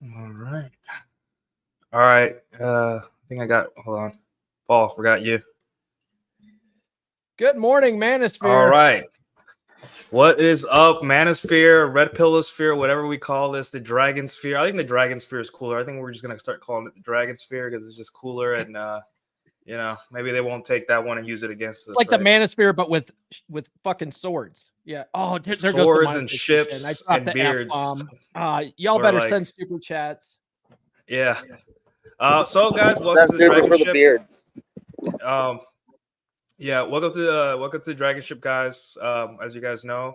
All right. All right. I think I got. Hold on, Paul. Forgot you. Good morning, All Manosphere. right. What is up, Manosphere, Red Pillosphere, whatever we call this, the Dragon Sphere? I think the Dragon Sphere is cooler. I think we're just gonna start calling it the Dragon Sphere because it's just cooler, and maybe they won't take that one and use it against us. It's like the Manosphere, but with fucking swords. Yeah. Oh, there goes the swords and monetization. ships I dropped and the beards. F-bomb. Y'all Or better like- send super chats. Yeah. So guys, welcome That's to super for the DragonShip. beards. Yeah, welcome to DragonShip, guys. As you guys know,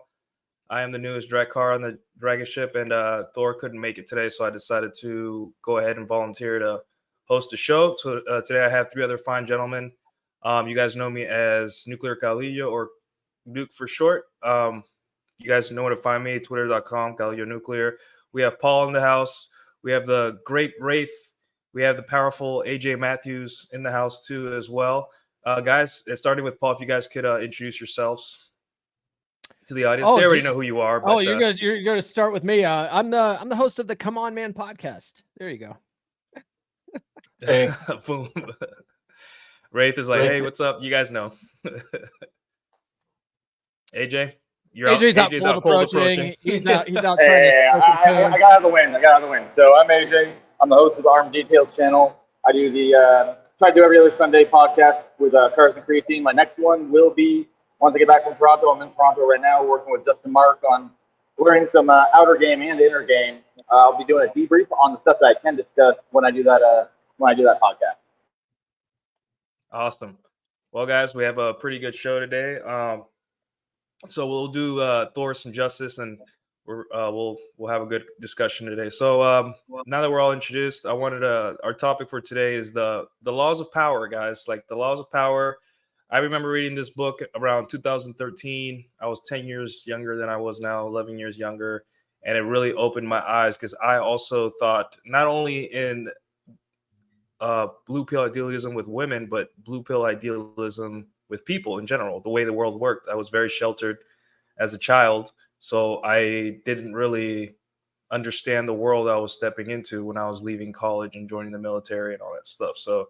I am the newest Drakkar on the DragonShip, and Thor couldn't make it today, so I decided to go ahead and volunteer to host the show. So today I have three other fine gentlemen. You guys know me as Nuclear Galileo, or Nuke for short. You guys know where to find me, twitter.com, Galileo Nuclear. We have Paul in the house. We have the great Wraith. We have the powerful AJ Matthews in the house too as well. Guys, starting with Paul, if you guys could introduce yourselves to the audience. They already know who you are. But, you're going to start with me. I'm the host of the Come On Man podcast. There you go. Hey. Boom. Wraith is like, hey, what's up? You guys know. AJ? AJ's out cold approaching. He's out trying to. I got out of the win. So I'm AJ. I'm the host of the Arm Details channel. I do try to do every other Sunday podcast with Cars and Creatine. My next one will be once I get back from Toronto. I'm in Toronto right now, working with Justin Mark on learning some outer game and inner game. I'll be doing a debrief on the stuff that I can discuss when I do that podcast. Awesome. Well, guys, we have a pretty good show today. So we'll do Thor some justice, and we'll have a good discussion today. So now that we're all introduced, I wanted our topic for today is the laws of power, guys. Like the laws of power. I remember reading this book around 2013. I was 10 years younger than I was now, 11 years younger, and it really opened my eyes because I also thought not only in blue pill idealism with women, but blue pill idealism with people in general, the way the world worked. I was very sheltered as a child, so I didn't really understand the world I was stepping into when I was leaving college and joining the military and all that stuff. So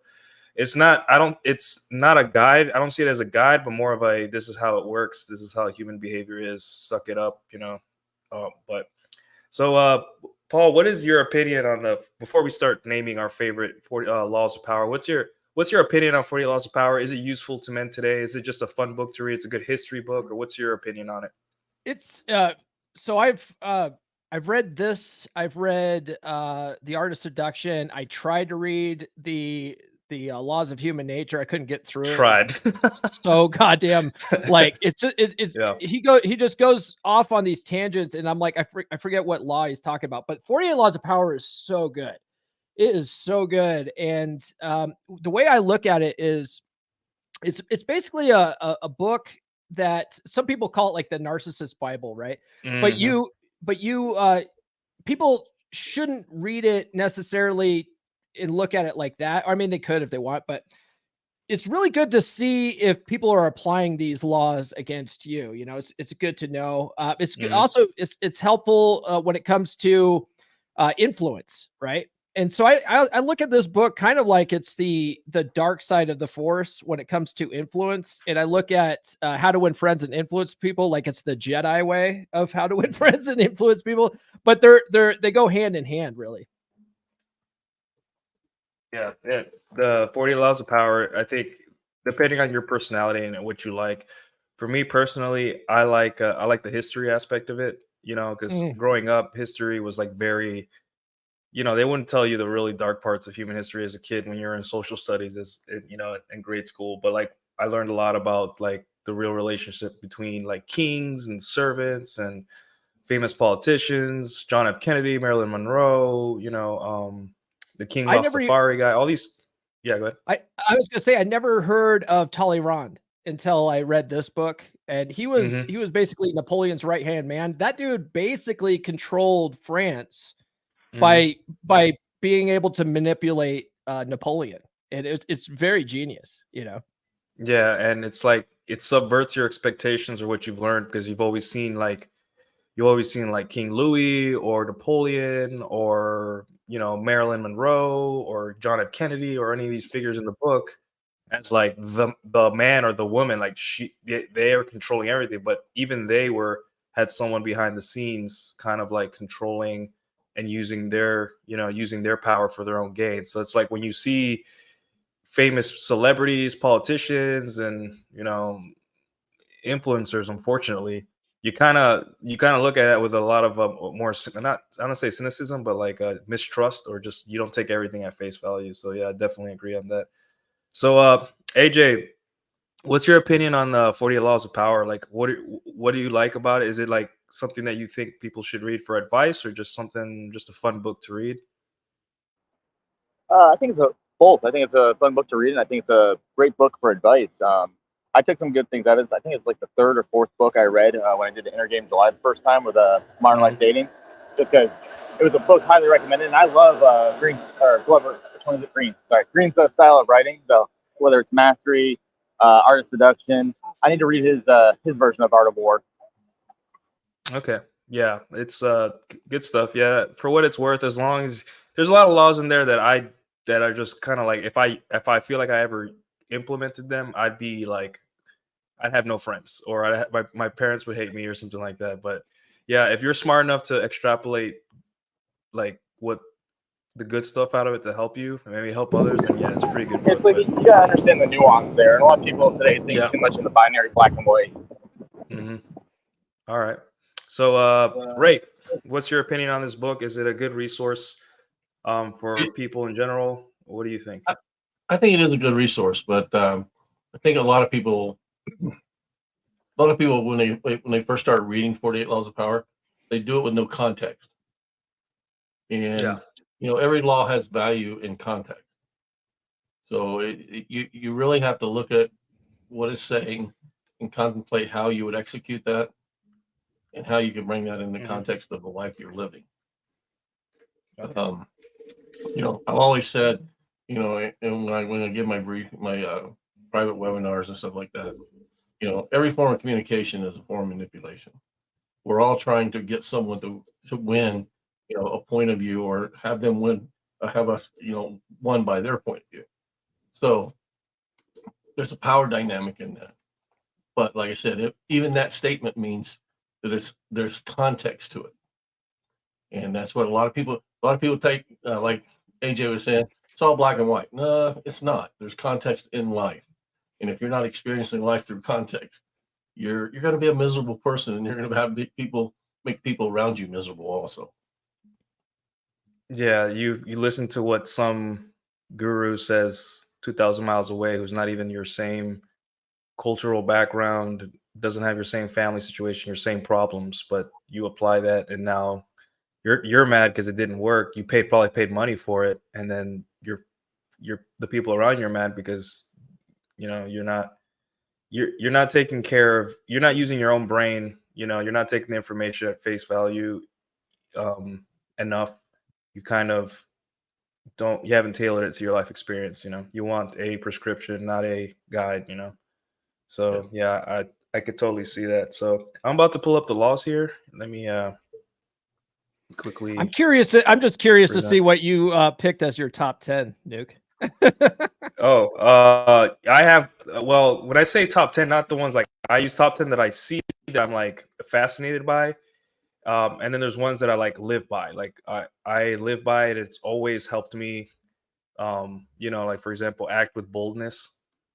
it's not a guide. I don't see it as a guide, but more of this is how it works. This is how human behavior is. Suck it up, Paul, what is your opinion on before we start naming our favorite 40 laws of power? What's your opinion on 40 Laws of Power? Is it useful to men today? Is it just a fun book to read? It's a good history book, or what's your opinion on it? It's so I've read this. I've read The Art of Seduction. I tried to read the Laws of Human Nature. I couldn't get through it. Tried. So goddamn like it's yeah. He just goes off on these tangents, and I'm like I forget what law he's talking about. But 48 Laws of Power is so good. It is so good. And the way I look at it is it's basically a book that some people call it like the narcissist Bible, right? Mm-hmm. But you people shouldn't read it necessarily and look at it like that. I mean, they could if they want, but it's really good to see if people are applying these laws against you. You know, it's good to know. It's good. Also it's helpful when it comes to influence, right? And so I look at this book kind of like it's the dark side of the force when it comes to influence. And I look at how to win friends and influence people like it's the Jedi way of how to win friends and influence people. But they go hand in hand, really. Yeah. The 40 Laws of Power, I think, depending on your personality and what you like. For me personally, I like the history aspect of it, because growing up, history was like very, they wouldn't tell you the really dark parts of human history as a kid when you're in social studies, in grade school. But like, I learned a lot about like the real relationship between like kings and servants and famous politicians, John F. Kennedy, Marilyn Monroe, the King Rastafari guy, all these. Yeah, go ahead. I was gonna say I never heard of Talleyrand until I read this book, and he was basically Napoleon's right hand man. That dude basically controlled France by being able to manipulate Napoleon, and it's very genius, Yeah, and it's like it subverts your expectations or what you've learned because you've always seen like King Louis or Napoleon or Marilyn Monroe or John F. Kennedy or any of these figures in the book as like the man or the woman, like they are controlling everything, but even they had someone behind the scenes kind of like controlling and using their power for their own gain. So it's like when you see famous celebrities, politicians, and influencers, unfortunately, you kind of look at it with a lot of more not, I don't say cynicism, but like mistrust, or just you don't take everything at face value. So yeah, I definitely agree on that. So AJ, what's your opinion on the 48 Laws of Power? Like, what do you like about it? Is it like something that you think people should read for advice, or just a fun book to read? I think it's both. I think it's a fun book to read, and I think it's a great book for advice. I took some good things out of it. I think it's like the third or fourth book I read when I did the Intergame July the first time with Modern Life Dating, just because it was a book highly recommended. And I love Glover. Which one is it? Green. Sorry, Green's style of writing. Whether it's mastery, art of seduction. I need to read his version of Art of War. Okay, yeah, it's good stuff. Yeah, for what it's worth, as long as there's a lot of laws in there that are just kind of like, if I feel like I ever implemented them, I'd have no friends, or my parents would hate me or something like that. But yeah, if you're smart enough to extrapolate like what the good stuff out of it to help you and maybe help others, then yeah, it's a pretty good book. It's like you gotta understand the nuance there, and a lot of people today think too much in the binary black and white. All right. So Ray, what's your opinion on this book? Is it a good resource for people in general? What do you think? I think it is a good resource, but I think a lot of people when they first start reading 48 Laws of Power, they do it with no context. And every law has value in context. So you really have to look at what it's saying and contemplate how you would execute that and how you can bring that in the context of the life you're living. Okay. I've always said, and when I give my private webinars and stuff like that, every form of communication is a form of manipulation. We're all trying to get someone to win, a point of view, or have them win, have us, won by their point of view. So there's a power dynamic in that. But like I said, even that statement means that there's context to it, and that's what a lot of people take. Like AJ was saying, it's all black and white. No, it's not. There's context in life, and if you're not experiencing life through context, you're going to be a miserable person, and you're going to have make people around you miserable also. Yeah, you listen to what some guru says 2,000 miles away, who's not even your same cultural background, doesn't have your same family situation, your same problems, but you apply that, and now you're mad because it didn't work. You probably paid money for it, and then the people around you are mad because you're not taking care of, you're not using your own brain, you're not taking the information at face value enough. You kind of you haven't tailored it to your life experience. You want a prescription, not a guide. So yeah, I could totally see that. So I'm about to pull up the laws here. Let me quickly. I'm just curious to see what you picked as your top 10, Nuke. I have, well, when I say top 10, not the ones like I use top 10 that I see that I'm like fascinated by. And then there's ones that I like live by. Like I live by it. It's always helped me. Like for example, act with boldness.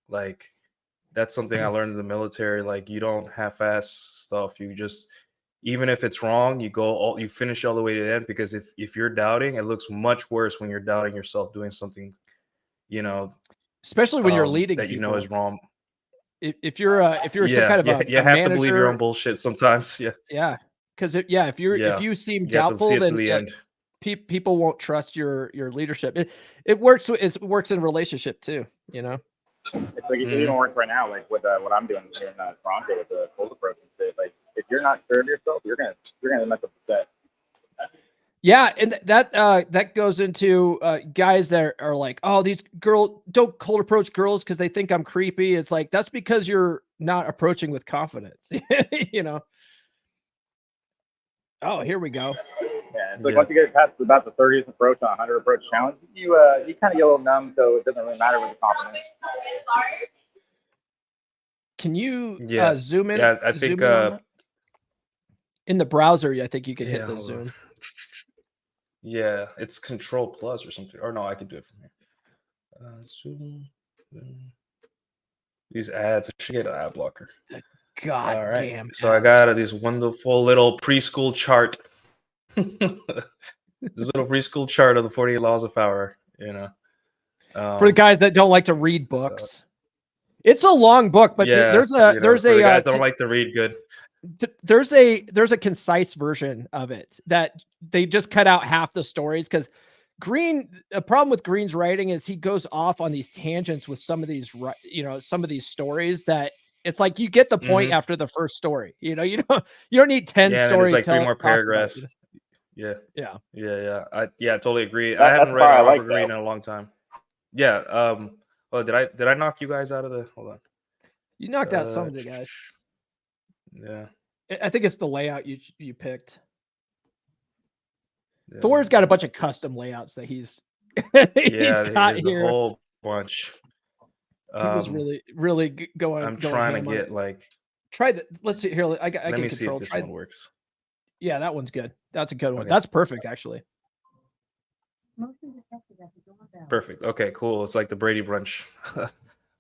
Like that's something I learned in the military. Like you don't half-ass stuff. You just, even if it's wrong, you finish all the way to the end, because if you're doubting, it looks much worse when you're doubting yourself doing something, especially when you're leading that people. Is wrong. If you're some kind of a have manager, to believe your own bullshit sometimes. Yeah. Because if you seem doubtful, then people won't trust your leadership. It works in a relationship too. It's like it even works right now, like with what I'm doing here in Toronto with the cold approach. Like if you're not sure of yourself, you're gonna mess up the set. Yeah, and that goes into guys that are like, oh, these girls don't cold approach girls because they think I'm creepy. It's like, that's because you're not approaching with confidence. Oh, here we go. Yeah, it's like once you get past about the 30th approach on 100 approach challenge, you kind of get a little numb, so it doesn't really matter with the confidence. Can you zoom in? Yeah, I think on that? In the browser, I think you can hit the hold zoom. on. Yeah, it's Control Plus or something. Or no, I can do it from here. Zoom. These ads, I should get an ad blocker. God All right. damn. So I got this wonderful little preschool chart. This little preschool chart of the 48 Laws of Power, you know. For the guys that don't like to read books. It's a long book, but there's a the guys that don't like to read good. There's a concise version of it that they just cut out half the stories, because a problem with Green's writing is he goes off on these tangents with some of these, some of these stories that it's like you get the point after the first story. You don't need 10 stories. Like 3 more paragraphs. Yeah. I totally agree. I haven't read Robert Greene in a long time. Yeah. Oh, did I knock you guys out of the? Hold on. You knocked out some of the guys. Yeah. I think it's the layout you picked. Yeah. Thor's got a bunch of custom layouts that he's got here. A whole bunch. He was really going. I'm trying to get try the. Let's see here. I let can me control. See if this one works. Yeah, that one's good. That's a good one. Okay. That's perfect, actually. Perfect. Okay, cool. It's like the Brady Brunch.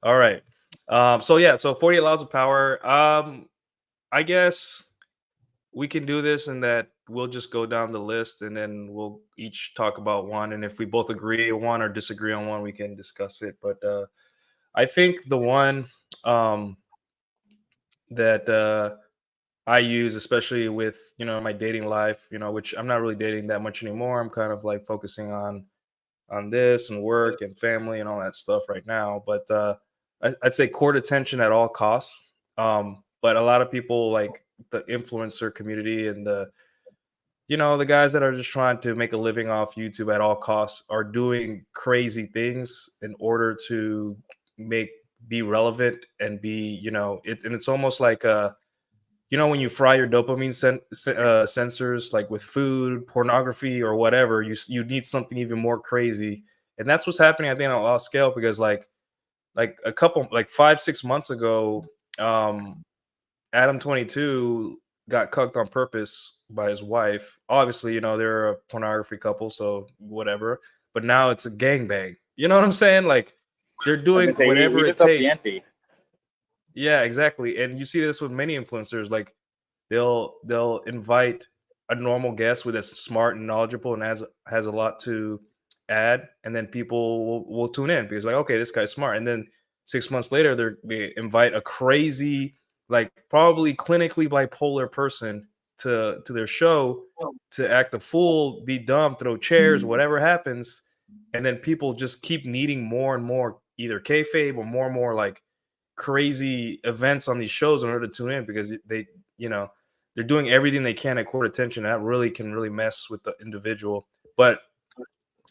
All right. So 48 Laws of Power. I guess we can do this in that we'll just go down the list and then we'll each talk about one. And if we both agree on one or disagree on one, we can discuss it. But I think the one that I use, especially with, my dating life, which I'm not really dating that much anymore. I'm kind of like focusing on this and work and family and all that stuff right now. But I'd say court attention at all costs. But a lot of people, like the influencer community and the guys that are just trying to make a living off YouTube at all costs are doing crazy things in order to be relevant and be, and it's almost like when you fry your dopamine sensors, like with food, pornography, or whatever, you need something even more crazy. And that's what's happening, I think, on a lot of scale, because like 5-6 months ago, Adam 22 got cucked on purpose by his wife. Obviously, they're a pornography couple, so whatever. But now it's a gangbang. You know what I'm saying? Like, they're doing whatever it takes. Yeah, exactly. And you see this with many influencers. Like, they'll invite a normal guest with that's smart and knowledgeable and has a lot to add, and then people will tune in because, like, okay, this guy's smart. And then 6 months later, they invite a crazy, like probably clinically bipolar person to their show to act a fool, be dumb, throw chairs, whatever happens. And then people just keep needing more and more, either kayfabe or more like crazy events on these shows in order to tune in, because they're doing everything they can at court attention. And that really can mess with the individual. But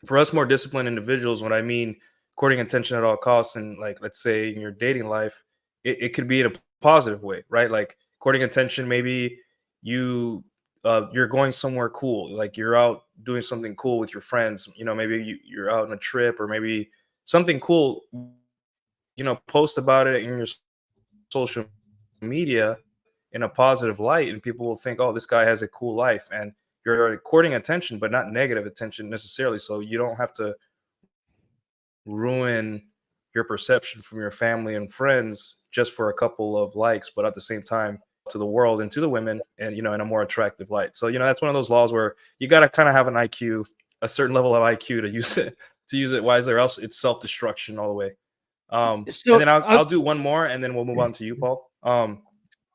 for us more disciplined individuals, what I mean courting attention at all costs, and like, let's say in your dating life, it could be in a positive way, right? Like courting attention, maybe you're going somewhere cool, like you're out doing something cool with your friends, maybe you're out on a trip, or maybe something cool, post about it in your social media in a positive light, and people will think, oh, this guy has a cool life, and you're courting attention, but not negative attention necessarily. So you don't have to ruin your perception from your family and friends just for a couple of likes, but at the same time to the world and to the women, and in a more attractive light. So that's one of those laws where you got to kind of have an IQ, a certain level of IQ to use it wisely, or else it's self-destruction all the way. And then I'll do one more, and then we'll move on to you, Paul.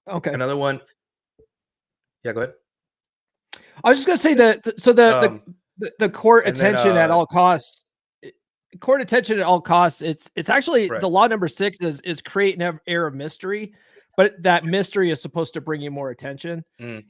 Okay. Another one. Yeah, go ahead. I was just gonna say that. So the court attention at all costs. Court attention at all costs. It's actually the law number 6 is create an air of mystery, but that mystery is supposed to bring you more attention,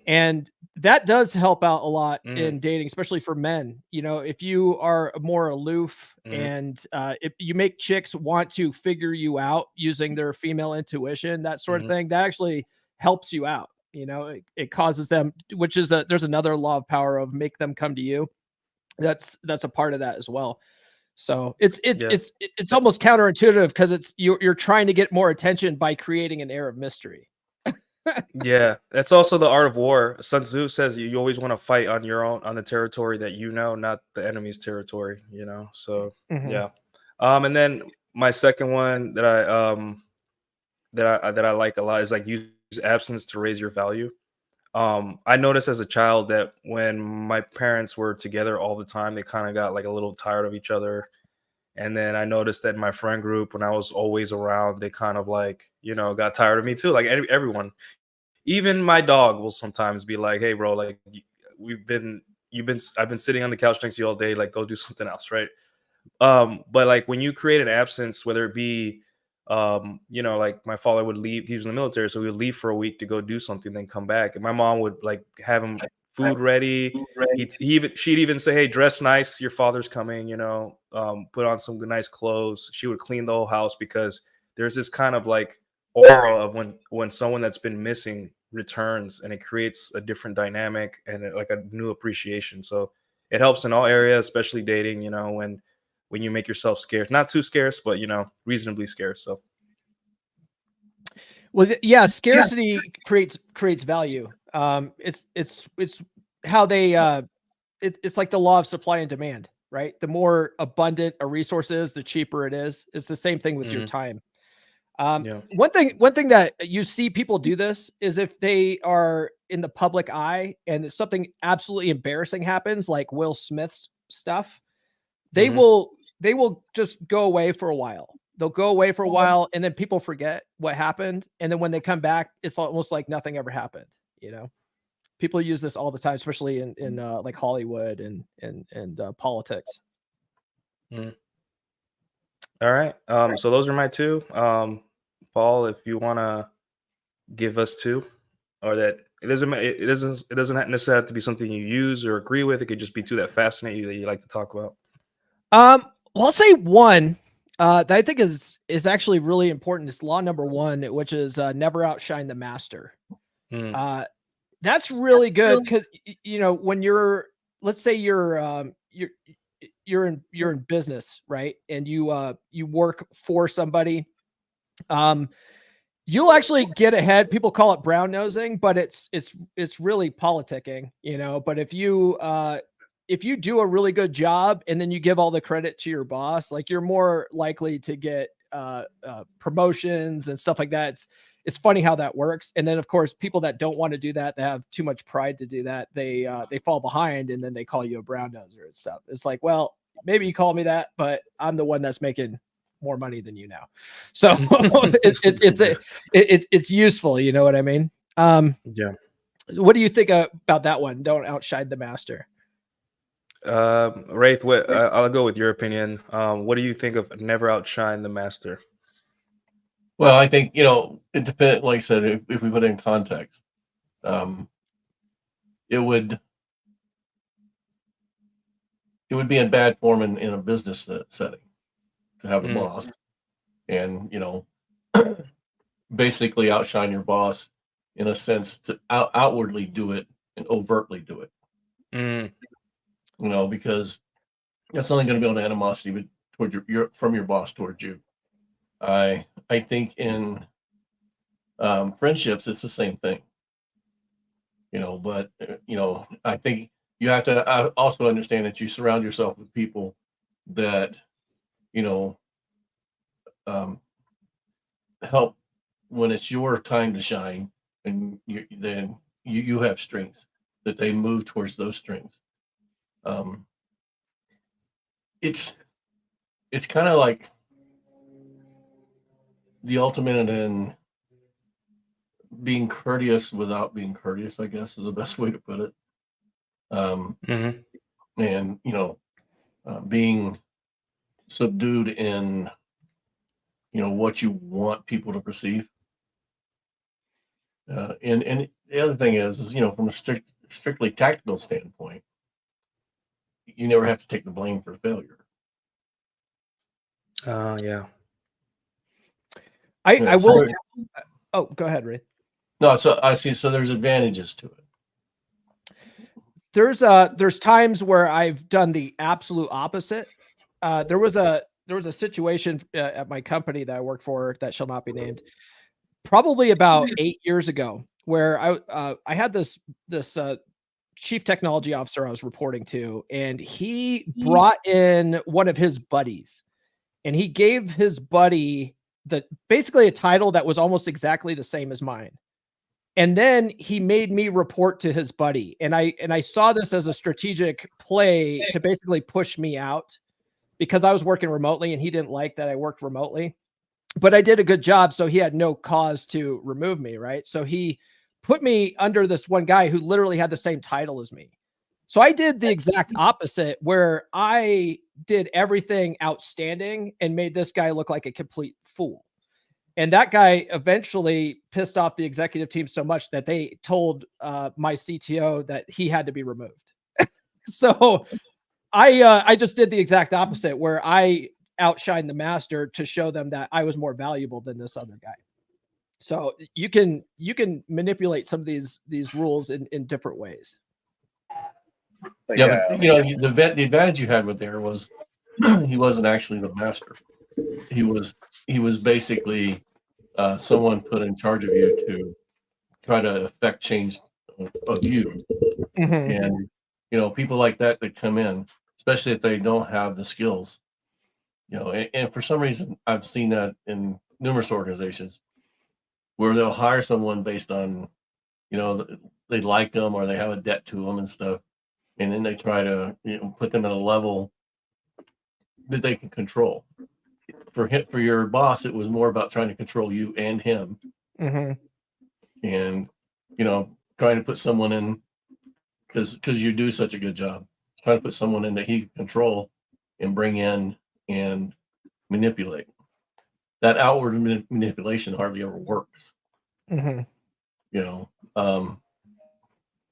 and that does help out a lot in dating, especially for men. If you are more aloof and if you make chicks want to figure you out using their female intuition, that sort of thing, that actually helps you out. You know, it causes them, which is there's another law of power of make them come to you. That's a part of that as well. So it's almost counterintuitive because you're trying to get more attention by creating an air of mystery. Yeah, that's also the art of war. Sun Tzu says you always want to fight on your own, on the territory that you know, not the enemy's territory. So yeah. And then my second one that I like a lot is like use absence to raise your value. I noticed as a child that when my parents were together all the time, they kind of got like a little tired of each other. And then I noticed that in my friend group, when I was always around, they kind of like, got tired of me too. Like everyone, even my dog will sometimes be like, "Hey, bro, like I've been sitting on the couch next to you all day. Like, go do something else, right?" But like when you create an absence, whether it be like my father would leave, he was in the military, so he would leave for a week to go do something, then come back, and my mom would like have him food ready. She'd even say, "Hey, dress nice, your father's coming," put on some nice clothes. She would clean the whole house because there's this kind of like aura of when someone that's been missing returns, and it creates a different dynamic and like a new appreciation. So it helps in all areas, especially dating, when you make yourself scarce, not too scarce, but reasonably scarce. So well, yeah, scarcity creates value. It's how they it's like the law of supply and demand, right? The more abundant a resource is, the cheaper it is. It's the same thing with your time. Yeah. One thing that you see people do this is if they are in the public eye and something absolutely embarrassing happens, like Will Smith's stuff, they will just go away for a while. They'll go away for a while, and then people forget what happened. And then when they come back, it's almost like nothing ever happened. People use this all the time, especially in like Hollywood and politics. All right. So those are my two. Paul, if you want to give us two, or that it doesn't necessarily have to be something you use or agree with. It could just be two that fascinate you that you like to talk about. Well, I'll say one that I think is actually really important. Is law number 1, which is never outshine the master. That's really good because when let's say you're in business, right? And you work for somebody, you'll actually get ahead. People call it brown nosing, but it's really politicking, But if you do a really good job and then you give all the credit to your boss, like you're more likely to get promotions and stuff like that. It's funny how that works. And then of course, people that don't want to do that, they have too much pride to do that. They fall behind and then they call you a brown noser and stuff. It's like, well, maybe you call me that, but I'm the one that's making more money than you now. So it's useful. You know what I mean? Yeah. What do you think about that one? Don't outshine the master. Wraith, I'll go with your opinion. What do you think of never outshine the master? Well, I think, it depends. Like I said, if we put it in context, it would be in bad form in a business setting to have a boss and, basically outshine your boss in a sense to outwardly do it and overtly do it. Because that's only going to build animosity toward from your boss towards you. I think in friendships, it's the same thing, but, I think you have to also understand that you surround yourself with people that, help when it's your time to shine, and then you have strengths that they move towards those strengths. It's kind of like the ultimate in being courteous without being courteous, I guess is the best way to put it. And being subdued in what you want people to perceive. And the other thing is from a strictly tactical standpoint, you never have to take the blame for failure. Yeah. I will. Oh, go ahead, Ray. No, so I see. So there's advantages to it. There's times where I've done the absolute opposite. There was a situation at my company that I work for that shall not be named, probably about 8 years ago, where I had this chief technology officer I was reporting to, and he brought in one of his buddies, and he gave his buddy basically a title that was almost exactly the same as mine. And then he made me report to his buddy. And I saw this as a strategic play to basically push me out because I was working remotely and he didn't like that I worked remotely. But I did a good job, so he had no cause to remove me, right? So he put me under this one guy who literally had the same title as me. So I did the exact opposite, where I did everything outstanding and made this guy look like a complete fool. And that guy eventually pissed off the executive team so much that they told my CTO that he had to be removed. So I just did the exact opposite, where I outshined the master to show them that I was more valuable than this other guy. So you can manipulate some of these rules in different ways. Like, Yeah, but the advantage you had with there was he wasn't actually the master. He was basically someone put in charge of you to try to affect change of you. And people like that come in, especially if they don't have the skills, and for some reason I've seen that in numerous organizations where they'll hire someone based on they like them or they have a debt to them and stuff, and then they try to put them at a level that they can control. For your boss, it was more about trying to control you and him, and trying to put someone in because you do such a good job, trying to put someone in that he can control and bring in and manipulate. That outward manipulation hardly ever works.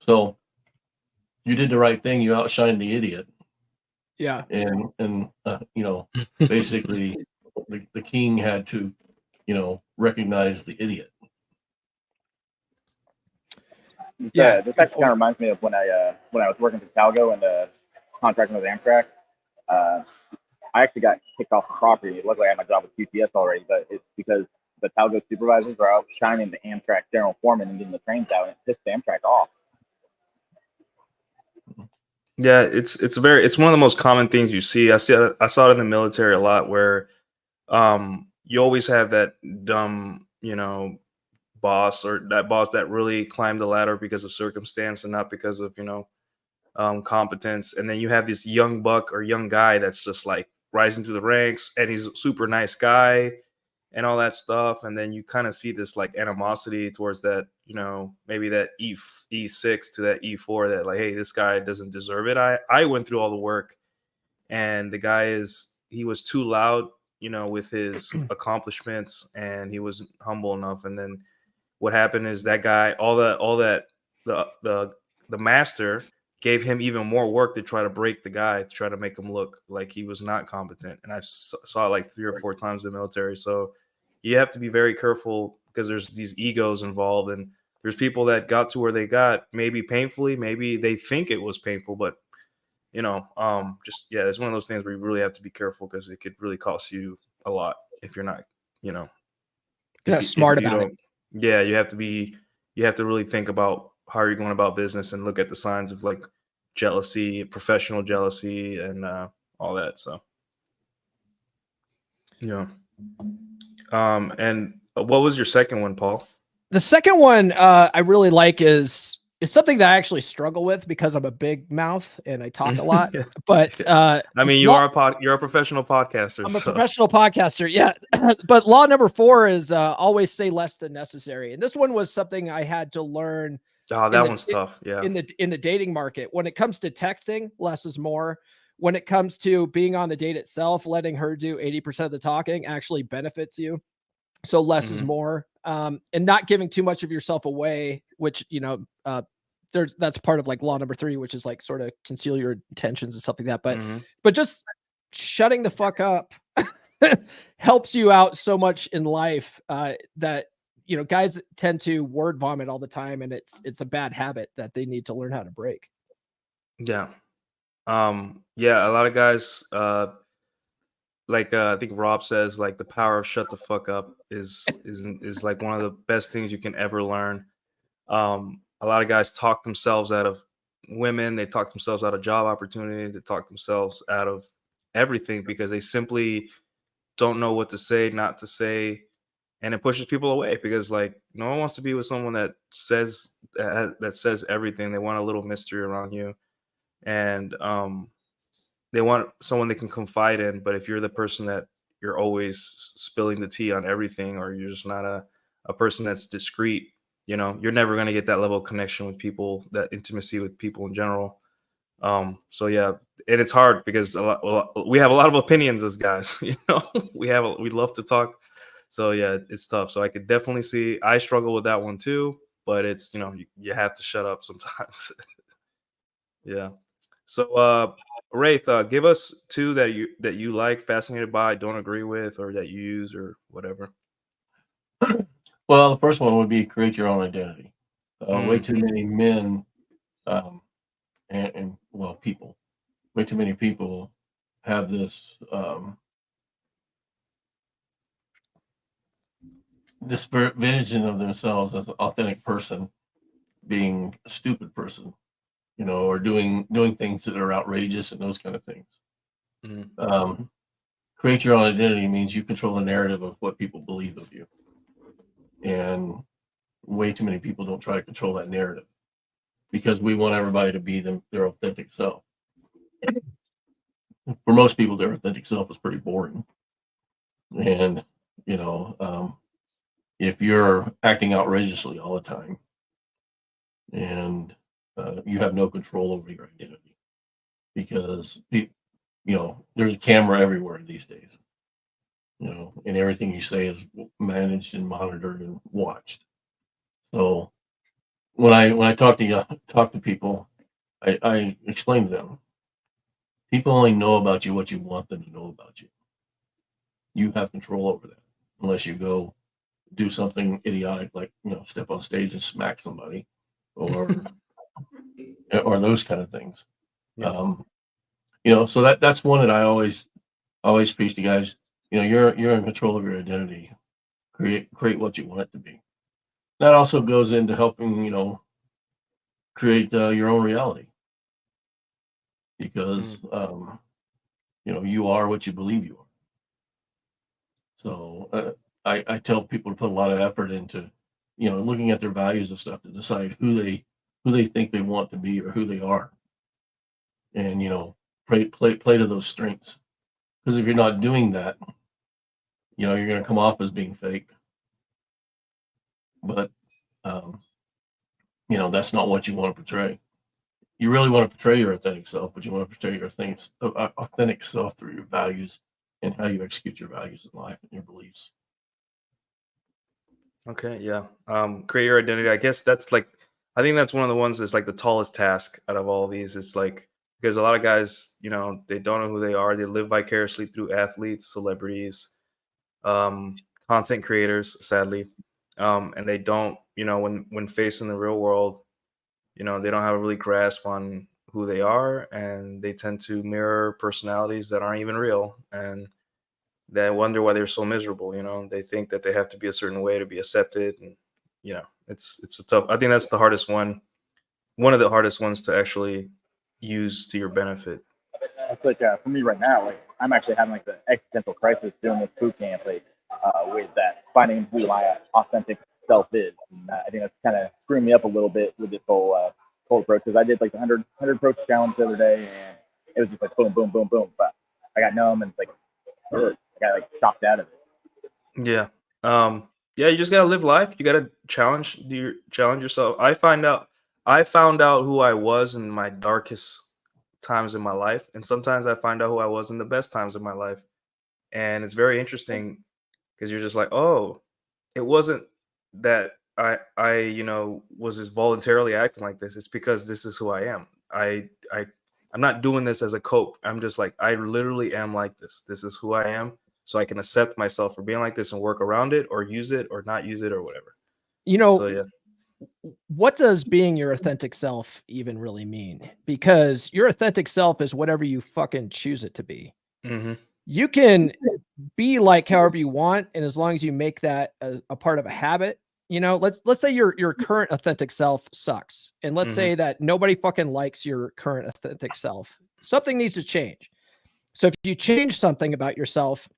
So you did the right thing. You outshined the idiot. Yeah. And basically the king had to, recognize the idiot. Yeah, this actually kind of reminds me of when I was working for Talgo and contracting with Amtrak. I actually got kicked off the property. Luckily, I had my job with QTS already, but it's because the Talgo supervisors are outshining the Amtrak general foreman and getting the trains out, and it pissed the Amtrak off. Yeah, it's one of the most common things you see. I saw it in the military a lot, where you always have that dumb, boss, or that boss that really climbed the ladder because of circumstance and not because of competence. And then you have this young buck or young guy that's just like rising through the ranks, and he's a super nice guy and all that stuff. And then you kind of see this like animosity towards that, maybe that E6 to that E4, that like, hey, this guy doesn't deserve it. I went through all the work, and the guy he was too loud, with his accomplishments, and he wasn't humble enough. And then what happened is that guy, the master gave him even more work to try to break the guy, to try to make him look like he was not competent. And I saw it like 3 or 4 times in the military. So you have to be very careful, because there's these egos involved, and there's people that got to where they got, maybe painfully, maybe they think it was painful, but it's one of those things where you really have to be careful, because it could really cost you a lot if you're not, you're not smart about it. Yeah, you have to really think about how you're going about business and look at the signs of like jealousy, professional jealousy, and all that. So, and what was your second one, Paul? The second one I really like is something that I actually struggle with, because I'm a big mouth and I talk a lot. But I mean, you're a professional podcaster. I'm a professional podcaster, yeah. But law number 4 is always say less than necessary. And this one was something I had to learn. Oh, that one's tough. Yeah. In the dating market, when it comes to texting, less is more. When it comes to being on the date itself, letting her do 80% of the talking actually benefits you. So less is more. And not giving too much of yourself away, which, that's part of like law number 3, which is like sort of conceal your intentions and stuff like that. But just shutting the fuck up helps you out so much in life, that you know, guys tend to word vomit all the time, and it's a bad habit that they need to learn how to break. Yeah. Yeah, a lot of guys I think Rob says, like, the power of shut the fuck up is like one of the best things you can ever learn. A lot of guys talk themselves out of women, they talk themselves out of job opportunities, they talk themselves out of everything because they simply don't know what to say, not to say, and it pushes people away because, like, no one wants to be with someone that says everything. They want a little mystery around you, and they want someone they can confide in. But if you're the person that you're always spilling the tea on everything, or you're just not a person that's discreet, you're never going to get that level of connection with people, that intimacy with people in general. So yeah, and it's hard because we have a lot of opinions as guys. We love to talk. So yeah, it's tough. So I could definitely see I struggle with that one too, but it's, you have to shut up sometimes. Yeah. So Wraith, give us two that you like, fascinated by, don't agree with, or that you use, or whatever. Well, the first one would be create your own identity. Way Mm. too many men and people, way too many people have this this vision of themselves as an authentic person being a stupid person, or doing things that are outrageous and those kind of things. Mm. Create your own identity means you control the narrative of what people believe of you, and way too many people don't try to control that narrative because we want everybody to be their authentic self. For most people, their authentic self is pretty boring, and if you're acting outrageously all the time and you have no control over your identity because there's a camera everywhere these days, and everything you say is managed and monitored and watched. So when I talk to people, I explain to them, people only know about you what you want them to know about you. You have control over that, unless you go do something idiotic like step on stage and smack somebody, or those kind of things. Yeah. So that's one that I always preach to guys. You're in control of your identity. Create what you want it to be. That also goes into helping create your own reality, because you are what you believe you are. So I tell people to put a lot of effort into looking at their values and stuff to decide who they think they want to be or who they are, and play to those strengths. Because if you're not doing that, you're going to come off as being fake. But that's not what you want to portray. You really want to portray your authentic self, but you want to portray your authentic self through your values and how you execute your values in life and your beliefs. Okay, yeah. Create your identity. I guess I think that's one of the ones that's like the tallest task out of all of these. It's like, because a lot of guys, they don't know who they are. They live vicariously through athletes, celebrities, content creators, sadly. And they don't, when facing the real world, they don't have a really grasp on who they are, and they tend to mirror personalities that aren't even real. And they wonder why they're so miserable. They think that they have to be a certain way to be accepted, and it's a tough. I think that's the hardest one of the hardest ones to actually use to your benefit. It's like for me right now, like I'm actually having like the existential crisis doing this boot camp, like with that finding who my authentic self is. And I think that's kind of screwing me up a little bit with this whole approach, because I did like the 100 approach challenge the other day, and it was just like boom, boom, boom, boom. But I got numb and it's like I got like shocked out of it. Yeah. Yeah, you just gotta live life. You gotta challenge yourself. I found out who I was in my darkest times in my life, and sometimes I find out who I was in the best times of my life. And it's very interesting because you're just like, oh, it wasn't that I was just voluntarily acting like this. It's because this is who I am. I'm not doing this as a cope. I'm just like, I literally am like this. This is who I am. So I can accept myself for being like this and work around it, or use it or not use it or whatever. You know, So yeah. what does being your authentic self even really mean? Because your authentic self is whatever you fucking choose it to be. Mm-hmm. You can be like however you want, and as long as you make that a part of a habit, you know, let's say your current authentic self sucks, and let's Mhm. say that nobody fucking likes your current authentic self. Something needs to change. So if you change something about yourself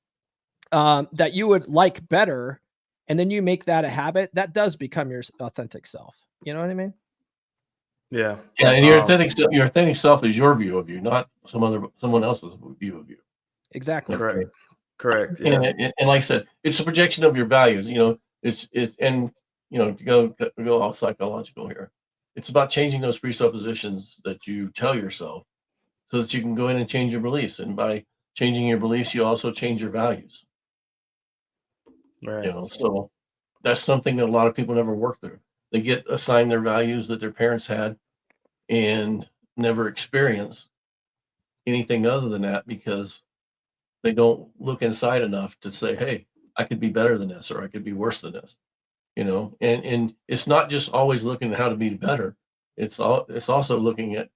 that you would like better, and then you make that a habit, that does become your authentic self. You know what I mean? Yeah. Yeah, and your authentic self is your view of you, not someone else's view of you. Exactly. Correct. Correct. Yeah. And like I said, it's a projection of your values. You know, it's and you know, to go all psychological here, it's about changing those presuppositions that you tell yourself, so that you can go in and change your beliefs. And by changing your beliefs, you also change your values. Right. You know, so that's something that a lot of people never work through. They get assigned their values that their parents had and never experience anything other than that because they don't look inside enough to say, hey, I could be better than this or I could be worse than this. You know, and it's not just always looking at how to be better. It's also looking at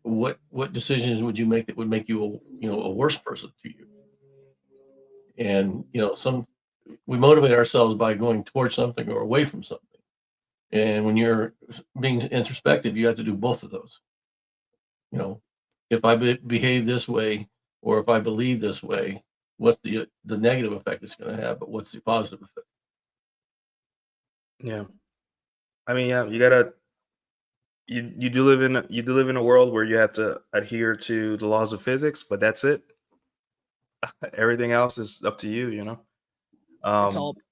what decisions would you make that would make you a worse person to you. And you know, we motivate ourselves by going towards something or away from something. And when you're being introspective, you have to do both of those. You know, if I behave this way or if I believe this way, what's the negative effect it's going to have, but what's the positive effect? Yeah. I mean, yeah, you do live in a world where you have to adhere to the laws of physics, but that's it. Everything else is up to you, you know.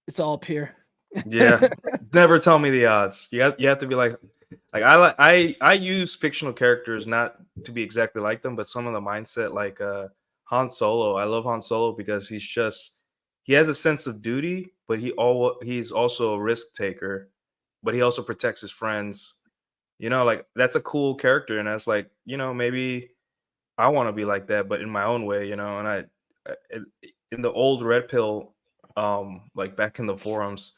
It's all up here. Yeah. Never tell me the odds. You have to be like I use fictional characters not to be exactly like them, but some of the mindset like Han Solo. I love Han Solo because he has a sense of duty, but he's also a risk taker, but he also protects his friends. You know, like that's a cool character, and that's like, you know, maybe I want to be like that, but in my own way, you know. And in the old Red Pill, like back in the forums,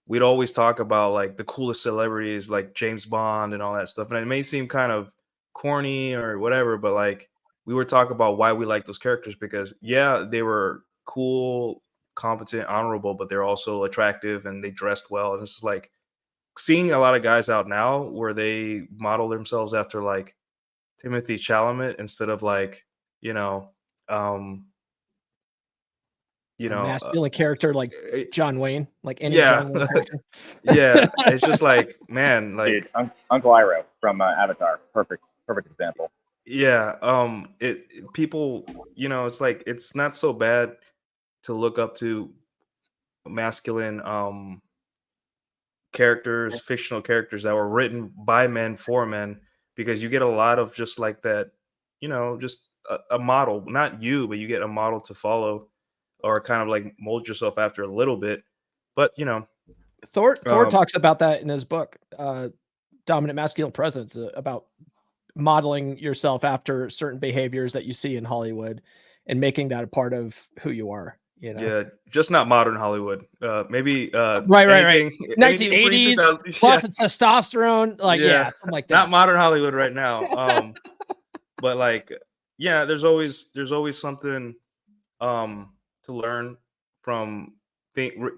we'd always talk about like the coolest celebrities, like James Bond and all that stuff. And it may seem kind of corny or whatever, but like we were talking about why we like those characters because yeah, they were cool, competent, honorable, but they're also attractive and they dressed well. And it's like seeing a lot of guys out now where they model themselves after like Timothy Chalamet instead of like, you know, um, you A know, masculine character like eh, John Wayne, like any yeah, John Wayne character. yeah. It's just like, man, Dude, like, Uncle Iroh from Avatar, perfect example. yeah. People, you know, it's like it's not so bad to look up to masculine characters, fictional characters that were written by men for men, because you get a lot of just like that, you know, just a model, not you, but you get a model to follow or kind of like mold yourself after a little bit. But you know, Thor um, talks about that in his book, Dominant Masculine Presence, about modeling yourself after certain behaviors that you see in Hollywood and making that a part of who you are, you know? yeah, just not modern Hollywood. Maybe Right. anything pre 1980s, 2000. Yeah, lots of testosterone, like, yeah, yeah, something like not that. modern Hollywood right now. But like, yeah, there's always something to learn from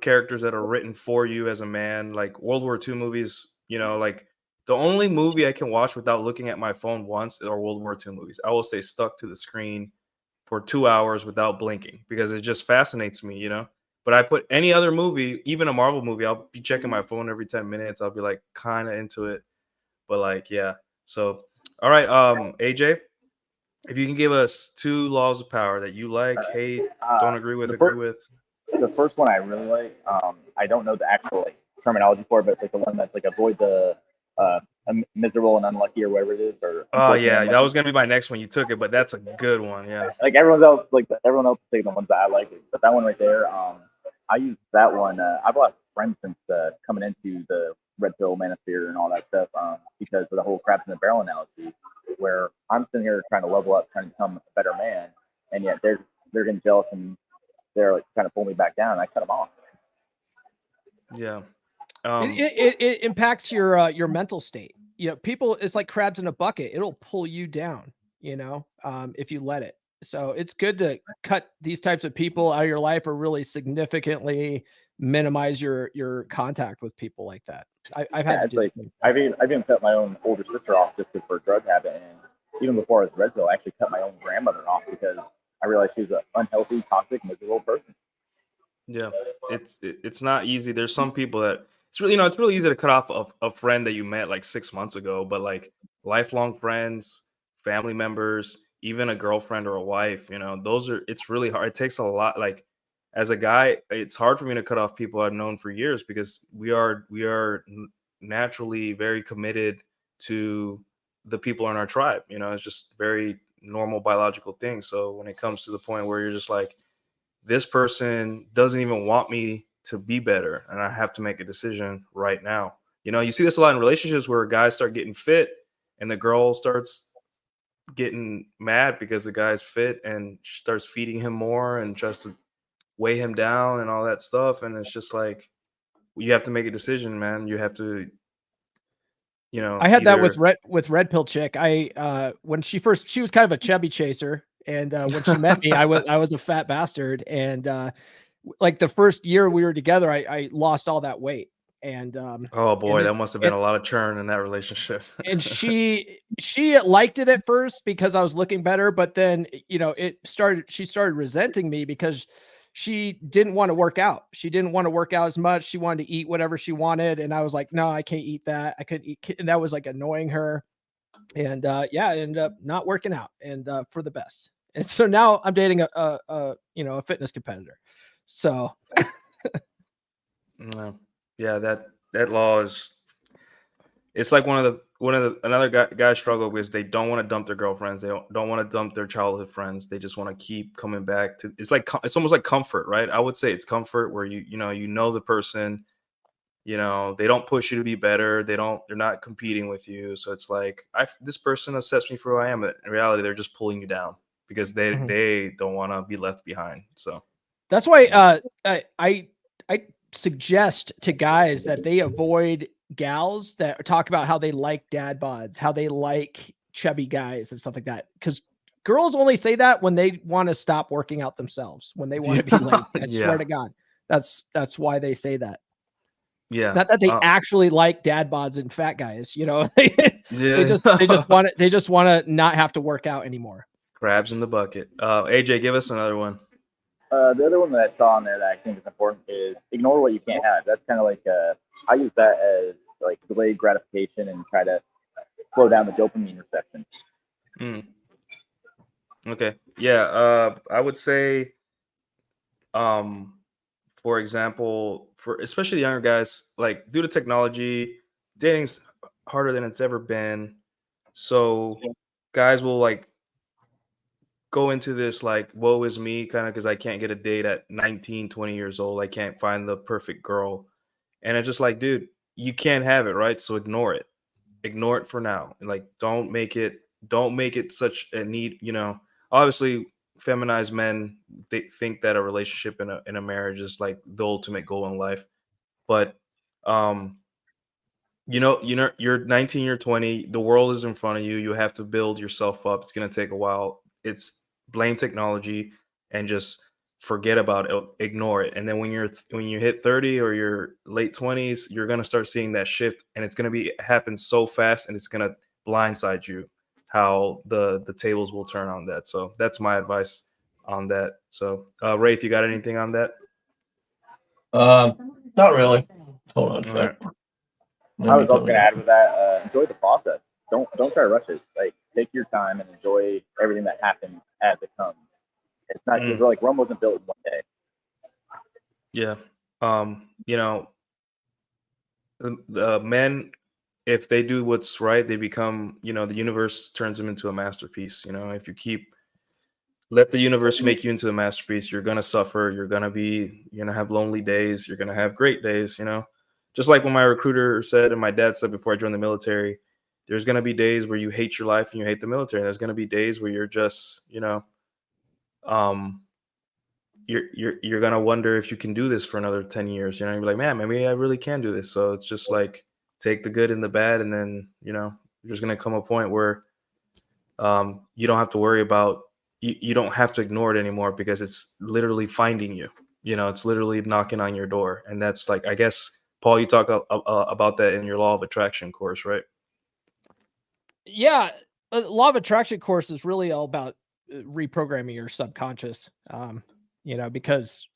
characters that are written for you as a man, like World War II movies. You know, like the only movie I can watch without looking at my phone once are World War II movies. I will stay stuck to the screen for 2 hours without blinking because it just fascinates me, you know. But I put any other movie, even a Marvel movie, I'll be checking my phone every 10 minutes. I'll be like kind of into it, but like, yeah. So all right, AJ, if you can give us 2 laws of power that you like, hate, don't agree with, The agree first, with. the first one I really like. I don't know the actual like terminology for it, but it's like the one that's like avoid the miserable and unlucky or whatever it is, or Oh unfortunate yeah, and that unlucky. was gonna be my next one. You took it, but that's a good one. Yeah. Like everyone else take the ones that I like, but that one right there, I use that one. I've lost friends since coming into the red pill manosphere and all that stuff, because of the whole crabs in the barrel analogy, where I'm sitting here trying to level up, trying to become a better man, and yet they're getting jealous and they're like trying to pull me back down. And I cut them off. Yeah. It impacts your mental state. People, it's like crabs in a bucket. It'll pull you down, if you let it. So it's good to cut these types of people out of your life, or really significantly minimize your contact with people like that. I've had to do like, I've even cut my own older sister off just for a drug habit, and even before I was red pill, I actually cut my own grandmother off because I realized she was an unhealthy, toxic, miserable person. Yeah, it's not easy. There's some people that it's really easy to cut off a friend that you met like 6 months ago, but like lifelong friends, family members, even a girlfriend or a wife, it's really hard. It takes a lot. Like as a guy, it's hard for me to cut off people I've known for years because we are naturally very committed to the people in our tribe. It's just very normal biological thing. So when it comes to the point where you're just like, this person doesn't even want me to be better, and I have to make a decision right now. You see this a lot in relationships where guys start getting fit and the girl starts getting mad because the guy's fit and starts feeding him more and tries to weigh him down and all that stuff. And it's just like, you have to make a decision, man. You have to, I had that either... with red pill chick. When she was kind of a chubby chaser. And when she met me, I was a fat bastard. And like the first year we were together, I lost all that weight. And oh boy, that must have been a lot of churn in that relationship. And she liked it at first because I was looking better, but then she started resenting me because she didn't want to work out. She didn't want to work out as much. She wanted to eat whatever she wanted, and I was like, no, I can't eat that. I couldn't eat, and that was like annoying her. And I ended up not working out, and for the best. And so now I'm dating a fitness competitor. So yeah, that law is, it's like another guy struggle because they don't want to dump their girlfriends. They don't want to dump their childhood friends. They just want to keep coming back to, it's almost like comfort, right? I would say it's comfort where you know the person, they don't push you to be better. They're not competing with you. So it's like, this person accepts me for who I am, but in reality, they're just pulling you down because they don't want to be left behind. So that's why I suggest to guys that they avoid gals that talk about how they like dad bods, how they like chubby guys and stuff like that. Because girls only say that when they want to stop working out themselves, when they want to be lazy. I swear to God, that's why they say that. Yeah, not that they actually like dad bods and fat guys. They just want it. They just want to not have to work out anymore. Crabs in the bucket. AJ, give us another one. The other one that I saw on there that I think is important is ignore what you can't have. That's kind of like I use that as like delayed gratification and try to slow down the dopamine reception. Okay. Yeah. I would say, for example, for especially the younger guys, like due to technology, dating's harder than it's ever been. So guys will like go into this like, woe is me kind of because I can't get a date at 19, 20 years old. I can't find the perfect girl. And it's just like, dude, you can't have it, right? So ignore it. Ignore it for now. And like, don't make it such a need, obviously feminized men, they think that a relationship in a marriage is like the ultimate goal in life. But you're 19, you're 20, the world is in front of you. You have to build yourself up. It's going to take a while. It's blame technology and just forget about it, ignore it. And then when you hit 30 or your late 20s, you're going to start seeing that shift, and it's going to happen so fast, and it's going to blindside you how the tables will turn on that. So that's my advice on that. So Rafe, you got anything on that? Not really. Hold on a sec. I was also going to add with that, enjoy the process. Don't try to rush it. Like, take your time and enjoy everything that happens as it comes. It's not like Rome wasn't built in one day. Yeah. The men, if they do what's right, they become, the universe turns them into a masterpiece. If you let the universe make you into a masterpiece, you're going to suffer. You're going to have lonely days. You're going to have great days, just like when my recruiter said, and my dad said before I joined the military, there's going to be days where you hate your life and you hate the military. There's going to be days where you're just, you're gonna wonder if you can do this for another 10 years. You know, you're like, man, maybe I really can do this. So it's just like take the good and the bad, and then there's gonna come a point where you don't have to worry about you don't have to ignore it anymore because it's literally finding you. It's literally knocking on your door, and that's like, I guess, Paul, you talk about that in your law of attraction course, right? Yeah, law of attraction course is really all about reprogramming your subconscious. Because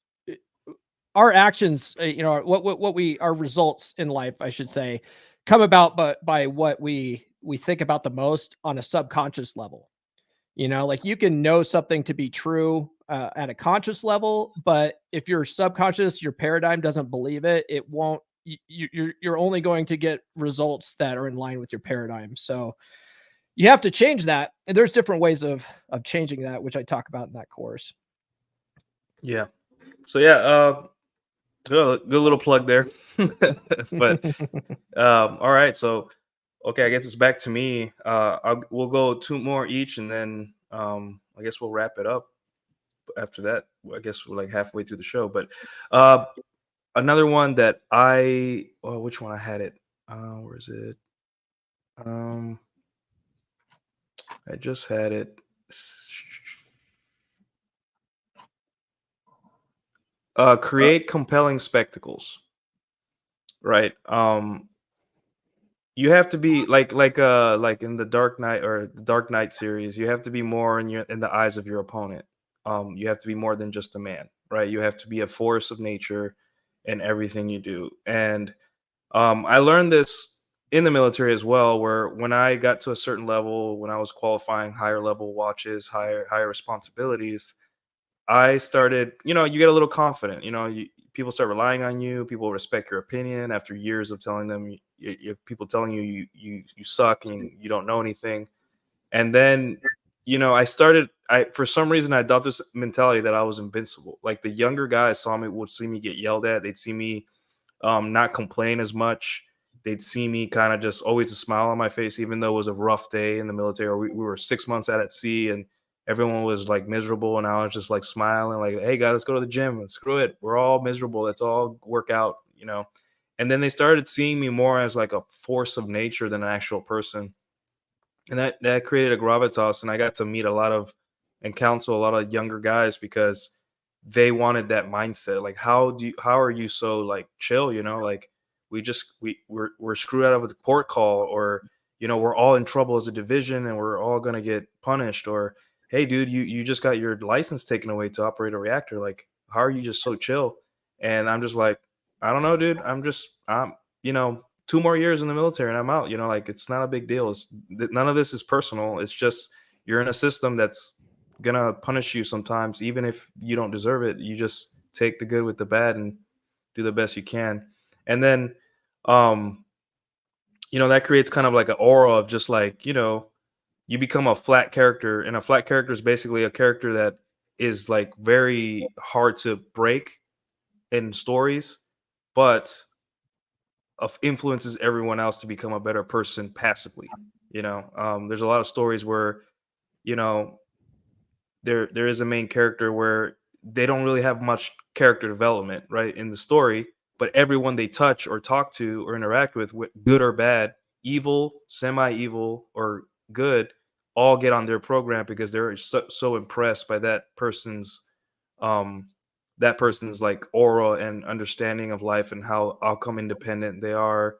our actions, our results in life, I should say, come about by what we think about the most on a subconscious level. Like you can know something to be true at a conscious level, but if your subconscious, your paradigm doesn't believe it, it won't. You're only going to get results that are in line with your paradigm. So you have to change that, and there's different ways of changing that, which I talk about in that course. Yeah. So yeah, good little plug there. But all right. So okay, I guess it's back to me. We'll go 2 more each, and then I guess we'll wrap it up after that. I guess we're like halfway through the show. But another one that which one I had it? Where is it? I just had it. Create compelling spectacles. Right. You have to be like in the Dark Knight or the Dark Knight series, you have to be more in the eyes of your opponent. You have to be more than just a man, right? You have to be a force of nature in everything you do. And I learned this in the military as well, where when I got to a certain level, when I was qualifying higher level watches, higher responsibilities, I started, you get a little confident. People start relying on you. People respect your opinion after years of telling them, people telling you suck and you don't know anything. And then, I for some reason I adopted this mentality that I was invincible. Like the younger guys would see me get yelled at. They'd see me not complain as much. They'd see me kind of just always a smile on my face, even though it was a rough day in the military. Or we were 6 months out at sea and everyone was like miserable. And I was just like smiling, like, hey, guys, let's go to the gym. And screw it. We're all miserable. Let's all work out, And then they started seeing me more as like a force of nature than an actual person. And that created a gravitas. And I got to meet and counsel a lot of younger guys because they wanted that mindset. Like, how are you so like chill? Like we're screwed out of a port call, or we're all in trouble as a division and we're all gonna get punished. Or hey, dude, you just got your license taken away to operate a reactor. Like, how are you just so chill? And I'm just like, I don't know, dude. I'm 2 more years in the military and I'm out. Like it's not a big deal. None of this is personal. It's just you're in a system that's gonna punish you sometimes, even if you don't deserve it. You just take the good with the bad and do the best you can. And then that creates kind of like an aura of just like, you become a flat character, and a flat character is basically a character that is like very hard to break in stories, but influences everyone else to become a better person passively. There's a lot of stories where there is a main character where they don't really have much character development, right, in the story, but everyone they touch or talk to or interact with, good or bad, evil, semi-evil, or good, all get on their program because they're so impressed by um that person's like aura and understanding of life and how outcome independent they are,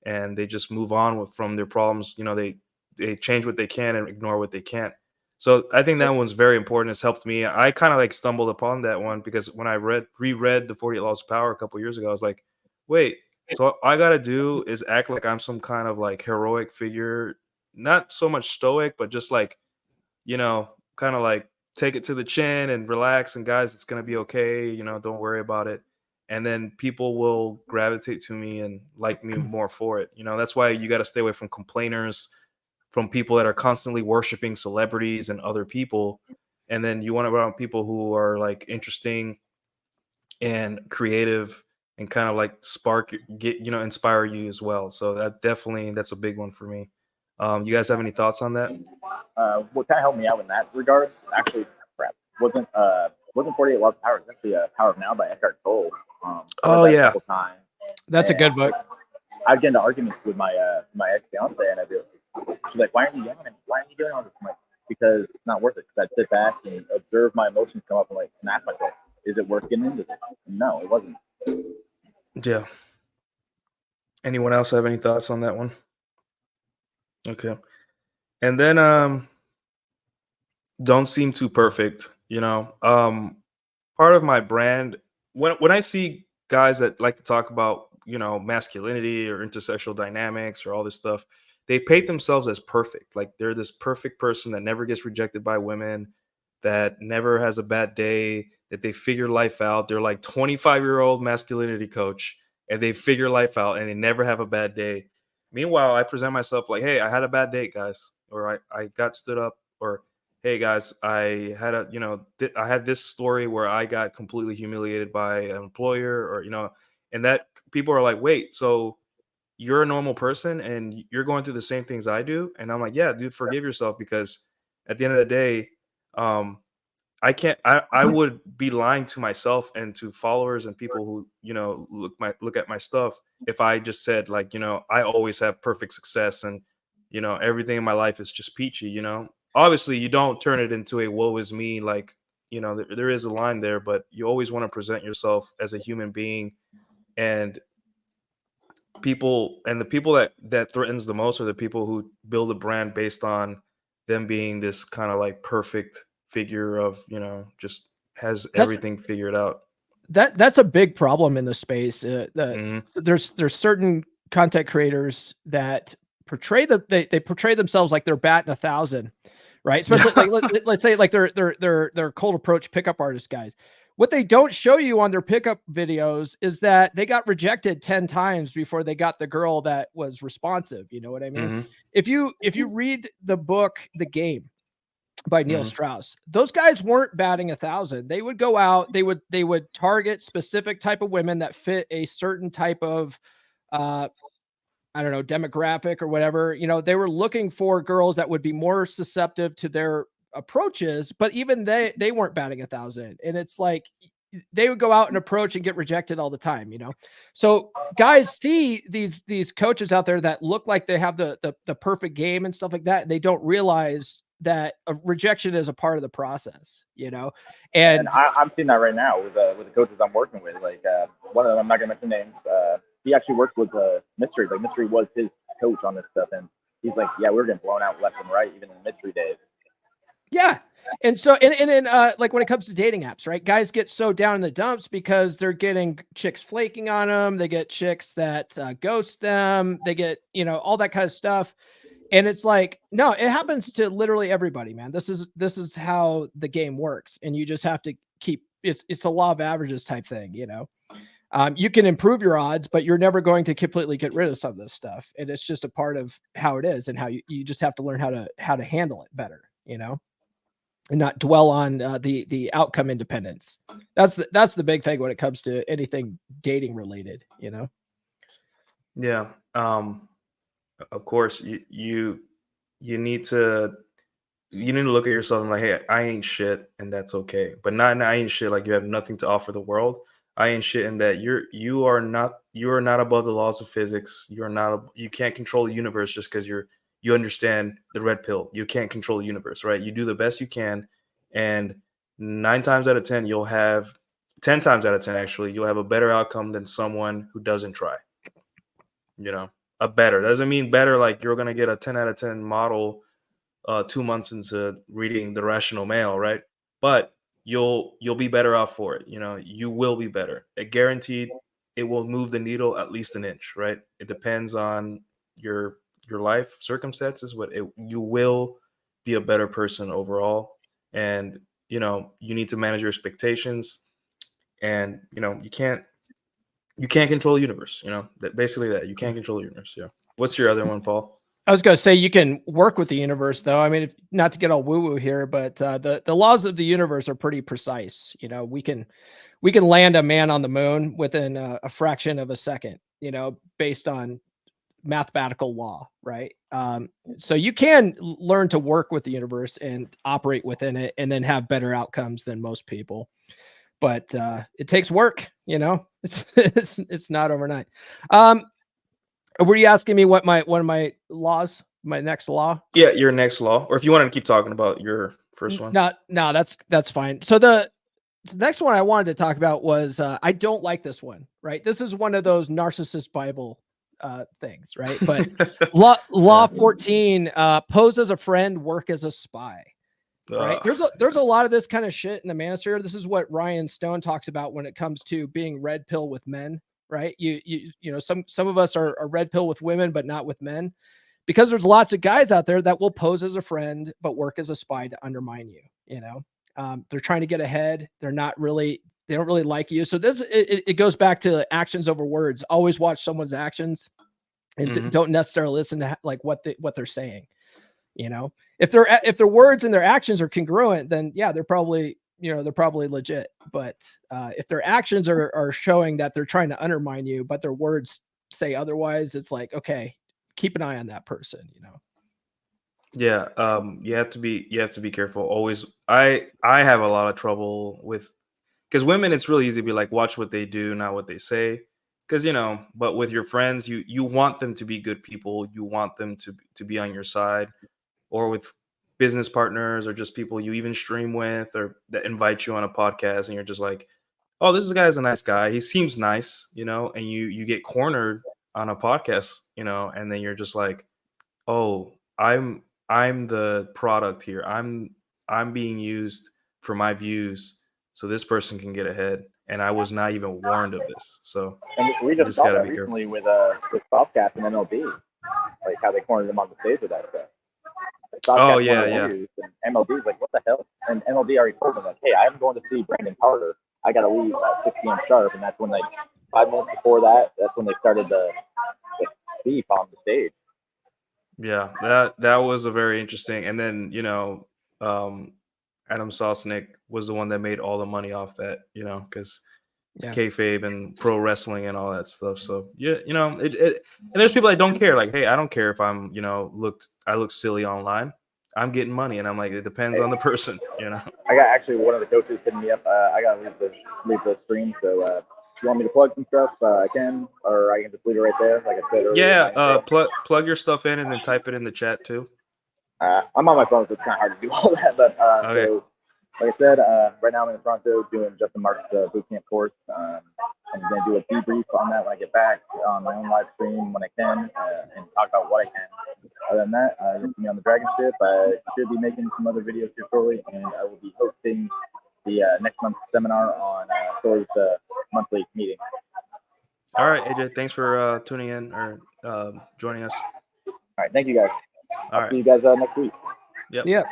and they just move on from their problems. They change what they can and ignore what they can't. So I think that one's very important. It's helped me. I kind of like stumbled upon that one because when I reread the 48 Laws of Power a couple years ago, I was like, wait, so all I gotta do is act like I'm some kind of like heroic figure, not so much stoic, but just like, kind of like take it to the chin and relax, and guys, it's gonna be okay, don't worry about it. And then people will gravitate to me and like me more for it. That's why you got to stay away from complainers, from people that are constantly worshiping celebrities and other people. And then you want to around people who are like interesting and creative and kind of like inspire you as well. So that's a big one for me. You guys have any thoughts on that? What kind of helped me out in that regard, actually, crap, wasn't wasn't 48 Laws of Power. It's actually Power of Now by Eckhart Tolle. I Oh, read that a yeah. couple times. That's a And good book. I'd get into arguments with my ex fiance, and I'd be like, she's like, "Why aren't you yelling at me? Why aren't you doing all this?" I'm like, "Because it's not worth it." Because I'd sit back and observe my emotions come up and like ask myself, "Is it worth getting into this?" And no, it wasn't. Yeah. Anyone else have any thoughts on that one? Okay. And then don't seem too perfect, you know. Part of my brand, when I see guys that like to talk about, you know, masculinity or intersexual dynamics or all this stuff, they paint themselves as perfect. Like they're this perfect person that never gets rejected by women, that never has a bad day, that they figure life out. They're like 25-year-old masculinity coach and they figure life out and they never have a bad day. Meanwhile, I present myself like, hey, I had a bad day, guys, or I got stood up, or hey guys, I had a, you know, I had this story where I got completely humiliated by an employer, or, you know, and that people are like, wait, so you're a normal person and you're going through the same things I do? And I'm like, yeah, dude, forgive yourself, because at the end of the day, um, I would be lying to myself and to followers and people who, you know, look at my stuff if I just said like, you know, I always have perfect success and, you know, everything in my life is just peachy, you know. Obviously, you don't turn it into a woe is me, like, you know, there is a line there, but you always want to present yourself as a human being. And the people that threatens the most are the people who build a brand based on them being this kind of like perfect figure of, you know, just has That's everything figured out. that's a big problem in the space. Mhm. There's certain content creators that they portray themselves like they're batting 1,000, right? Especially like let's say like they're cold approach pickup artist guys. What they don't show you on their pickup videos is that they got rejected 10 times before they got the girl that was responsive. You know what I mean? Mhm. If you read the book The Game by Neil Mhm. Strauss, those guys weren't batting 1,000. They would go out, they would target specific type of women that fit a certain type of uh I don't know, demographic or whatever. You know, they were looking for girls that would be more susceptible to their approaches, but even they weren't batting 1,000. And it's like they would go out and approach and get rejected all the time, you know. So guys see these coaches out there that look like they have the perfect game and stuff like that, and they don't realize that a rejection is a part of the process, you know. And And I'm seeing that right now with the coaches I'm working with. Like one of them, I'm not gonna mention names. He actually worked with Mystery. Like Mystery was his coach on this stuff, and he's like, yeah, we were getting blown out left and right, even in the Mystery days. yeah. And so, and like when it comes to dating apps, right? Guys get so down in the dumps because they're getting chicks flaking on them. They get chicks that ghost them. They get, you know, all that kind of stuff. And it's like, no, it happens to literally everybody, man. This is how the game works. And you just have to keep, it's a law of averages type thing, you know. You can improve your odds, but you're never going to completely get rid of some of this stuff. And it's just a part of how it is and how you just have to learn how to handle it better, you know, and not dwell on the outcome independence. That's the big thing when it comes to anything dating related, you know. Yeah. Of course, you need to look at yourself and like, hey, I ain't shit, and that's okay. But not I ain't shit like you have nothing to offer the world. I ain't shit in that you are not above the laws of physics. You're not you can't control the universe just because you understand the red pill. You can't control the universe, right? You do the best you can, and 9 times out of 10 you'll have 10 times out of 10 actually you'll have a better outcome than someone who doesn't try. You know, a better doesn't mean better like you're gonna get a 10 out of 10 model 2 months into reading The Rational Male, right? But you'll be better off for it. You know, you will be better. It guaranteed. It will move the needle at least an inch, right? It depends on your life circumstances, but you will be a better person overall. And you know, you need to manage your expectations, and you know, you can't control the universe. You know, that basically that you can't control the universe. Yeah. What's your other one, Paul? I was going to say you can work with the universe, though. I mean, not to get all woo woo here, but the laws of the universe are pretty precise. You know, we can land a man on the moon within a fraction of a second. You know, based on mathematical law, right? So you can learn to work with the universe and operate within it, and then have better outcomes than most people. But it takes work, you know. It's not overnight. Were you asking me what one of my laws, my next law? Yeah, your next law, or if you want to keep talking about your first one. No, that's fine. So the next one I wanted to talk about was I don't like this one, right? This is one of those narcissist Bible things, right? But law 14, pose as a friend, work as a spy. Right. There's a lot of this kind of shit in the manosphere. This is what Ryan Stone talks about when it comes to being red pill with men, right? You know, some of us are red pill with women, but not with men, because there's lots of guys out there that will pose as a friend but work as a spy to undermine you. You know, they're trying to get ahead. They don't really like you. So it goes back to actions over words. Always watch someone's actions, and don't necessarily listen to like what they're saying. You know, if their words and their actions are congruent, then yeah, they're probably legit. But if their actions are showing that they're trying to undermine you, but their words say otherwise, it's like, okay, keep an eye on that person, you know. Yeah, you have to be careful always. I have a lot of trouble with, because women, it's really easy to be like, watch what they do, not what they say. Because, you know, but with your friends, you want them to be good people. You want them to be on your side, or with business partners, or just people you even stream with, or that invite you on a podcast, and you're just like, oh, this guy's a nice guy. He seems nice, you know, and you get cornered on a podcast, you know, and then you're just like, oh, I'm the product here. I'm being used for my views so this person can get ahead, and I was not even warned of this. So And we you just saw gotta that be careful. recently with Saucecast and MLB, like how they cornered him on the stage with that stuff. Oh, Saucecast yeah, won yeah. interviews, and MLB's like, what the hell? And MLB already told him, like, hey, I'm going to see Brandon Carter. I got to leave at 6 p.m. sharp. And that's when, like, 5 minutes before that, that's when they started the beef on the stage. Yeah, that was a very interesting. And then, you know, Adam Sosnick was the one that made all the money off that, you know, because kayfabe and pro wrestling and all that stuff. So yeah, you know, it and there's people that don't care. Like, hey, I don't care if I'm, you know, I look silly online. I'm getting money, and I'm like, it depends on the person, you know. I got actually one of the coaches hitting me up. I got to leave the stream, so if you want me to plug some stuff, I can, or I can just leave it right there, like I said earlier. Yeah, plug your stuff in and then type it in the chat too. I'm on my phone, so it's kind of hard to do all that. But Okay. So, like I said, right now I'm in Toronto doing Justin Marks' boot camp course. I'm going to do a debrief on that when I get back on my own live stream when I can, and talk about what I can. Other than that, you'll see me on the DragonShip. I should be making some other videos here shortly, and I will be hosting the next month's seminar on Thor's monthly meeting. All right, AJ, thanks for tuning in or joining us. All right, thank you guys. All I'll see you guys next week. Yep. Yep.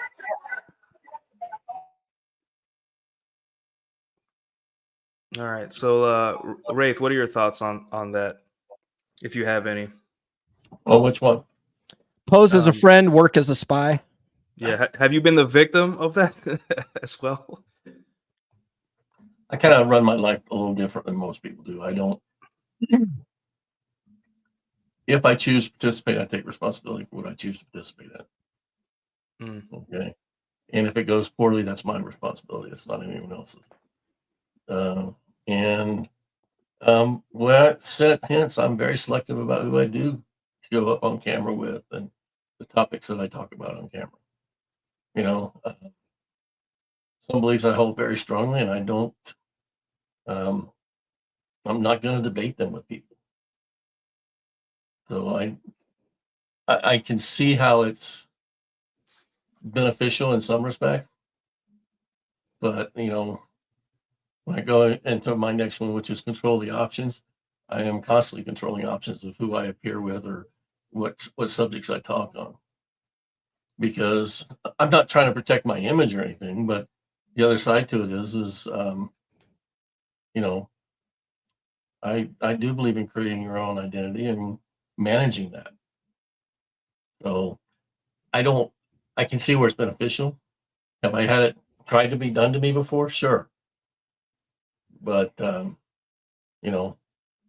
All right. So, Rafe, what are your thoughts on that, if you have any? Oh, which one? Pose as a friend, work as a spy. Yeah. Have you been the victim of that as well? I kind of run my life a little different than most people do. I don't. If I choose to participate, I take responsibility for what I choose to participate in. Okay. And if it goes poorly, that's my responsibility. It's not anyone else's. Well, hence, I'm very selective about who I do show up on camera with and the topics that I talk about on camera. You know, some beliefs I hold very strongly, and I don't. I'm not going to debate them with people. So I can see how it's beneficial in some respect, but you know, when I go into my next one, which is control the options, I am constantly controlling options of who I appear with or what subjects I talk on, because I'm not trying to protect my image or anything, but the other side to it is you know, I do believe in creating your own identity and managing that. So I can see where it's beneficial. Have I had it tried to be done to me before? Sure. But, you know,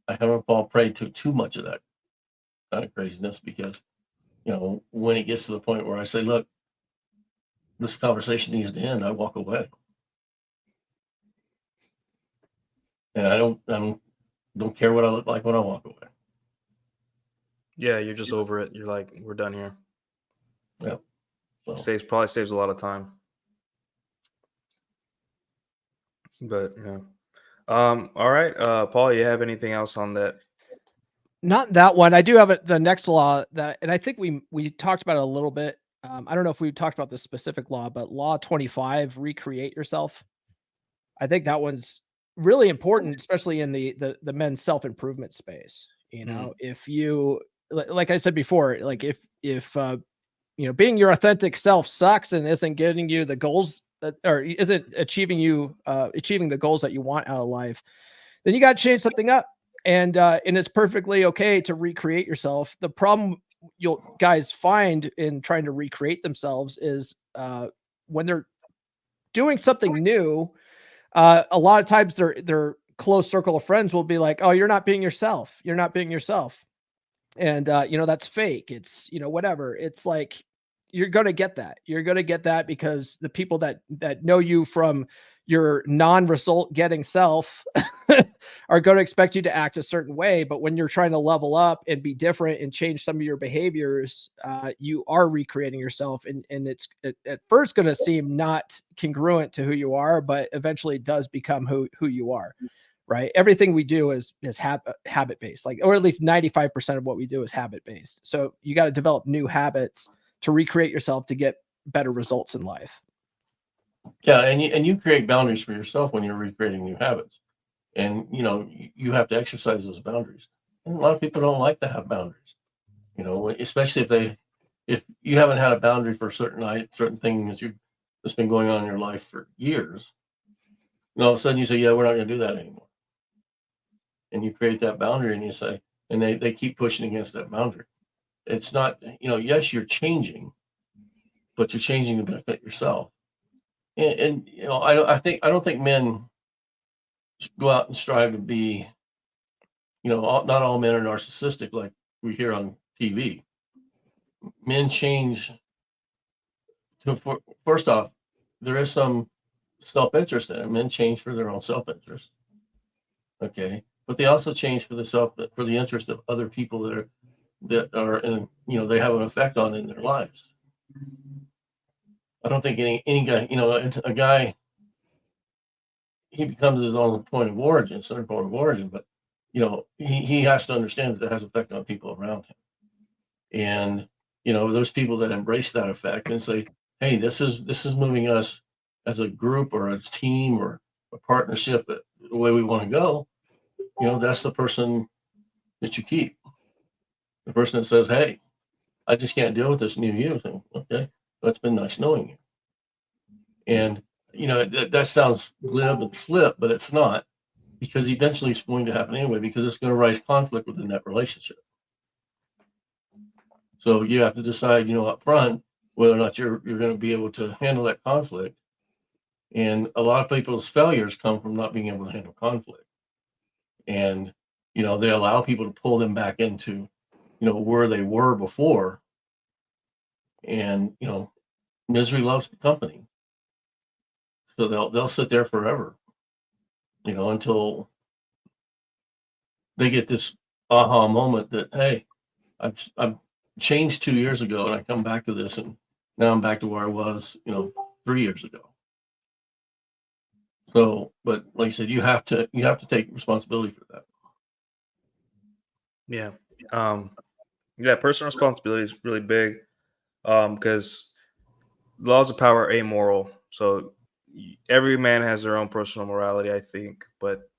I haven't fallen prey to too much of that kind of craziness because, when it gets to the point where I say, look, this conversation needs to end, I walk away. And I don't care what I look like when I walk away. Yeah, you're just over it. You're like, we're done here. Yeah. So. Probably saves a lot of time. But yeah. All right. Paul, you have anything else on that? Not that one. I do have the next law and I think we talked about it a little bit. I don't know if we talked about this specific law, but law 25, recreate yourself. I think that one's really important, especially in the men's self-improvement space. If you, like I said before, like if being your authentic self sucks and isn't getting you the goals or isn't achieving the goals that you want out of life, then you got to change something up. And it's perfectly okay to recreate yourself. The problem you'll guys find in trying to recreate themselves is when they're doing something new, a lot of times their close circle of friends will be like, "Oh, you're not being yourself. You're not being yourself." And that's fake. It's whatever. It's like you're gonna get that. You're gonna get that because the people that know you from your non-result getting self are going to expect you to act a certain way. But when you're trying to level up and be different and change some of your behaviors, you are recreating yourself, and it's at first going to seem not congruent to who you are, but eventually it does become who you are. Right. Everything we do is habit based, or at least 95% of what we do is habit based. So you got to develop new habits to recreate yourself to get better results in life. Yeah. And you create boundaries for yourself when you're recreating new habits, and, you have to exercise those boundaries. And a lot of people don't like to have boundaries, especially if you haven't had a boundary for a certain thing that's been going on in your life for years. And all of a sudden you say, yeah, we're not going to do that anymore. And you create that boundary and you say, and they keep pushing against that boundary. It's not, yes, you're changing, but you're changing to benefit yourself. And I don't think men should go out and strive to be, not all men are narcissistic like we hear on TV. Men change first off, there is some self-interest in it. Men change for their own self-interest. Okay. But they also change for the interest of other people that are in, they have an effect on in their lives. I don't think any guy, a guy, he becomes his own point of origin, center point of origin, but he has to understand that it has effect on people around him. And those people that embrace that effect and say, hey, this is moving us as a group or as a team or a partnership the way we want to go, that's the person that you keep. The person that says, hey, I just can't deal with this new you. So, okay, well, it's been nice knowing you. And, that sounds glib and flip, but it's not, because eventually it's going to happen anyway, because it's going to raise conflict within that relationship. So you have to decide, up front, whether or not you're going to be able to handle that conflict. And a lot of people's failures come from not being able to handle conflict. And, they allow people to pull them back into, where they were before. And, misery loves company. So they'll sit there forever, until they get this aha moment that, hey, I've changed 2 years ago and I come back to this and now I'm back to where I was, 3 years ago. So, but like I said, you have to take responsibility for that. Yeah. Personal responsibility is really big. Because laws of power are amoral. So every man has their own personal morality, I think, but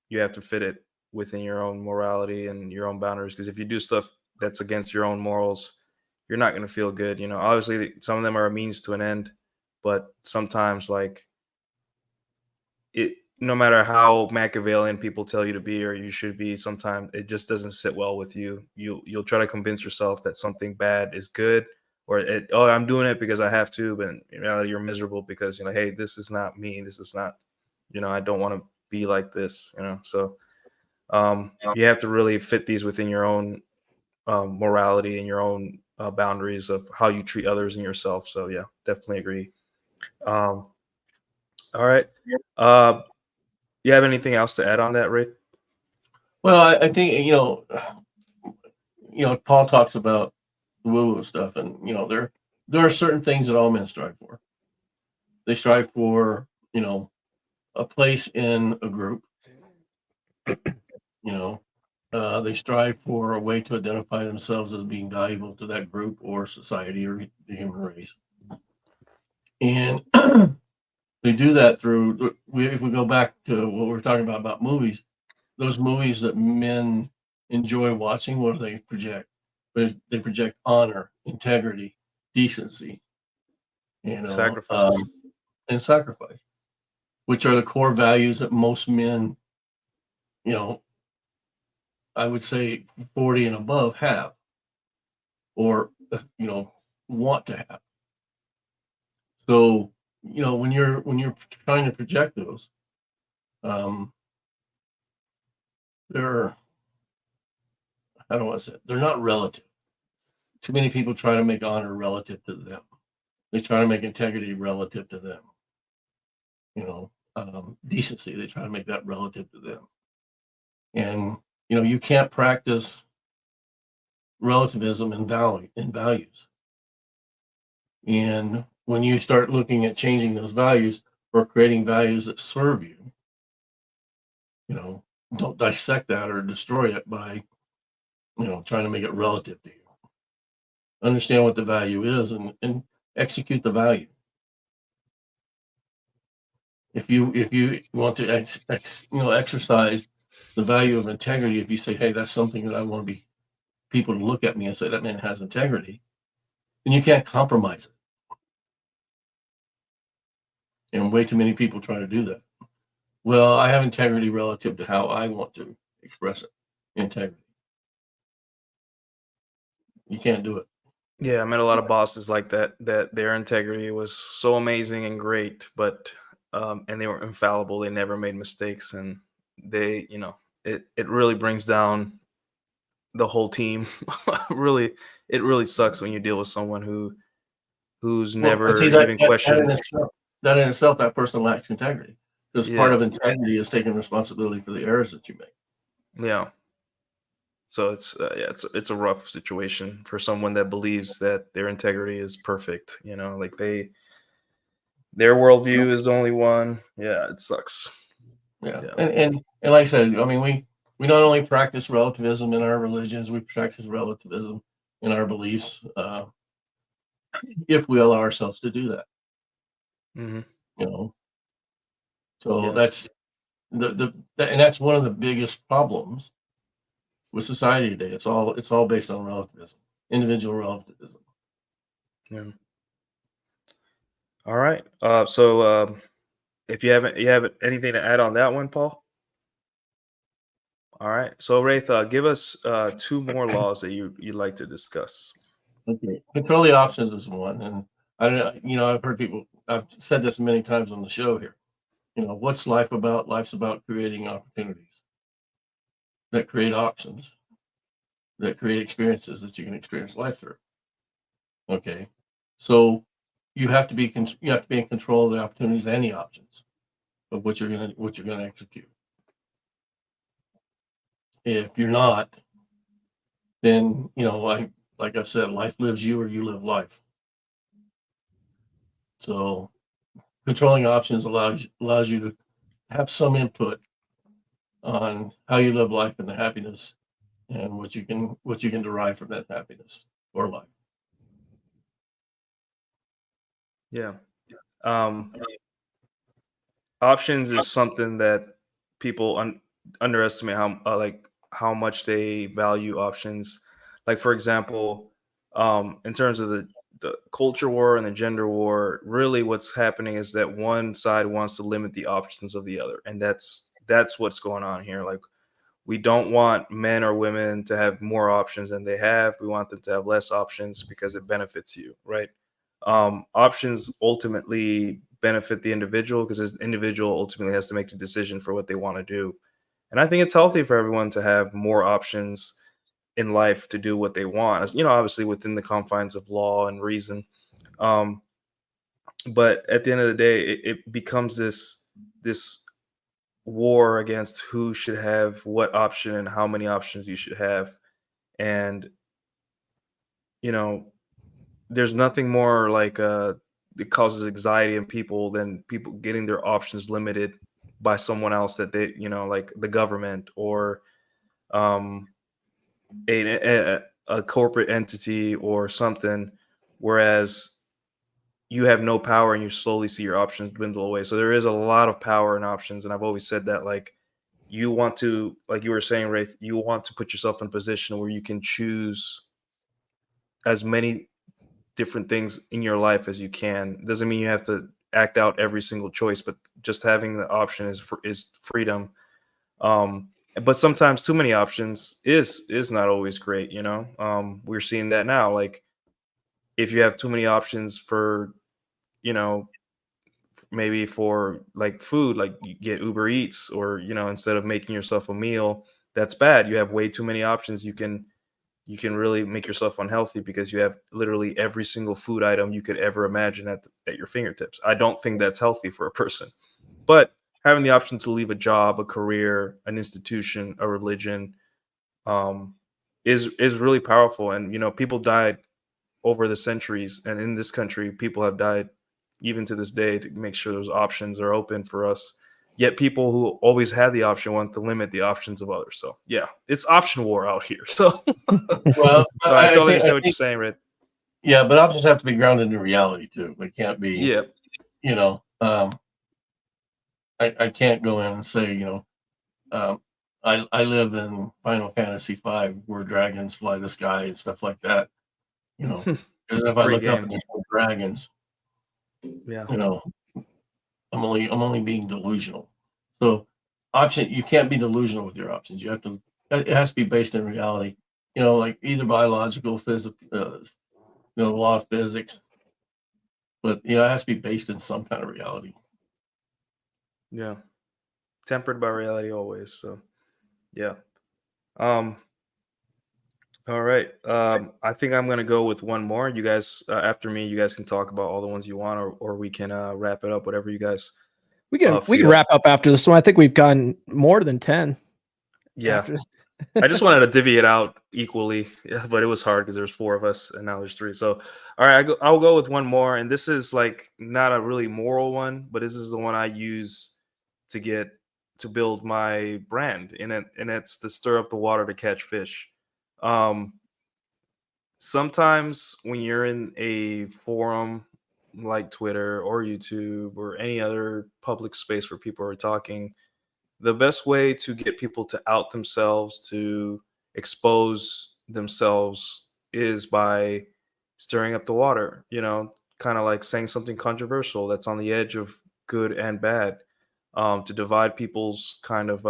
you have to fit it within your own morality and your own boundaries. Because if you do stuff that's against your own morals, you're not going to feel good. Obviously some of them are a means to an end, but sometimes no matter how Machiavellian people tell you to be or you should be, sometimes it just doesn't sit well with you. You'll try to convince yourself that something bad is good, or I'm doing it because I have to, but in reality you're miserable because hey, this is not me. This is not, I don't want to be like this. So you have to really fit these within your own morality and your own boundaries of how you treat others and yourself. So yeah, definitely agree. All right. You have anything else to add on that, Ray? Well, I think Paul talks about the woo-woo stuff, and there are certain things that all men strive for. They strive for a place in a group. They strive for a way to identify themselves as being valuable to that group or society or the human race, and they do that through. If we go back to what we were talking about movies, those movies that men enjoy watching, what do they project? They project honor, integrity, decency, Sacrifice. and sacrifice, which are the core values that most men, I would say 40 and above have, or want to have. So, when you're trying to project those, they're, I don't want to say, they're not relative. Too many people try to make honor relative to them. They try to make integrity relative to them. Decency, they try to make that relative to them. And, you can't practice relativism in values. And when you start looking at changing those values or creating values that serve you, don't dissect that or destroy it by, trying to make it relative to you. Understand what the value is and execute the value. If you want to exercise the value of integrity, if you say, hey, that's something that I want people to look at me and say that man has integrity, then you can't compromise it. And way too many people try to do that. Well, I have integrity relative to how I want to express it. Integrity. You can't do it. Yeah, I met a lot of bosses like that their integrity was so amazing and great, but and they were infallible. They never made mistakes, and they, it really brings down the whole team. It really sucks when you deal with someone who's never see, even questioned. That in itself, that person lacks integrity, because part Yeah, of integrity is taking responsibility for the errors that you make. yeah. So it's a rough situation for someone that believes that their integrity is perfect. Like their worldview is the only one. Yeah, it sucks. Yeah. Yeah. And like I said, I mean, we not only practice relativism in our religions, we practice relativism in our beliefs, if we allow ourselves to do that. Hmm. So Yeah. that's and that's one of the biggest problems with society today. It's all based on relativism, individual relativism. Yeah. All right. So if you have anything to add on that one, Paul? All right. So Wraith, give us two more laws that you'd like to discuss. Okay. Control the options is one, and I don't know, I've heard people. I've said this many times on the show here. What's life about? Life's about creating opportunities that create options, that create experiences that you can experience life through. Okay, so you have to be in control of the opportunities and the options of what you're gonna execute. If you're not, then like I said, life lives you or you live life. So controlling options allows you to have some input on how you live life and the happiness and what you can derive from that happiness or life. Yeah. Options is something that people underestimate how much they value options. Like for example, in terms of the culture war and the gender war, really what's happening is that one side wants to limit the options of the other, and that's what's going on here. Like we don't want men or women to have more options than they have. We want them to have less options because it benefits you, right? Options ultimately benefit the individual because the individual ultimately has to make the decision for what they want to do. And I think it's healthy for everyone to have more options in life to do what they want, you know, obviously within the confines of law and reason. Um, but at the end of the day, it becomes this war against who should have what option and how many options you should have. And you know, there's nothing more like it causes anxiety in people than people getting their options limited by someone else that they, you know, like the government or um a corporate entity or something, whereas you have no power and you slowly see your options dwindle away. So there is a lot of power in options, and I've always said that, like, you want to, like you were saying, Wraith, you want to put yourself in a position where you can choose as many different things in your life as you can. Doesn't mean you have to act out every single choice, but just having the option is freedom. Um, but sometimes too many options is not always great. You know, we're seeing that now. Like if you have too many options for, you know, maybe for like food, like you get Uber Eats, or you know, instead of making yourself a meal, that's bad. You have way too many options. You can really make yourself unhealthy because you have literally every single food item you could ever imagine at your fingertips. I don't think that's healthy for a person. But having the option to leave a job, a career, an institution, a religion, um, is really powerful. And you know, people died over the centuries, and in this country, people have died even to this day to make sure those options are open for us. Yet people who always had the option want to limit the options of others. So yeah, it's option war out here. So Well, so I totally think, understand what you're saying, Red. yeah, but options have to be grounded in reality too. They can't be, Yeah, you know, I can't go in and say, you know, I live in Final Fantasy V where dragons fly the sky and stuff like that, you know. And if I great look up game. and there's no dragons, Yeah, you know, I'm only being delusional. So you can't be delusional with your options. You have to, it has to be based in reality, you know, like either biological, physics, you know, law of physics, but you know, it has to be based in some kind of reality. yeah, tempered by reality always. So yeah. Um. All right. I think I'm gonna go with one more. You guys, after me, you guys can talk about all the ones you want, or we can wrap it up. Whatever you guys We can feel. wrap up after this one. I think we've gotten more than 10 Yeah. after. I just wanted to divvy it out equally, yeah, but it was hard because there's four of us and now there's three. So, all right, I'll go with one more, and this is like not a really moral one, but this is the one I use to get to build my brand, and it's to stir up the water to catch fish. Um, Sometimes when you're in a forum like Twitter or YouTube or any other public space where people are talking, the best way to get people to out themselves, to expose themselves, is by stirring up the water, you know, kind of like saying something controversial that's on the edge of good and bad, to divide people's kind of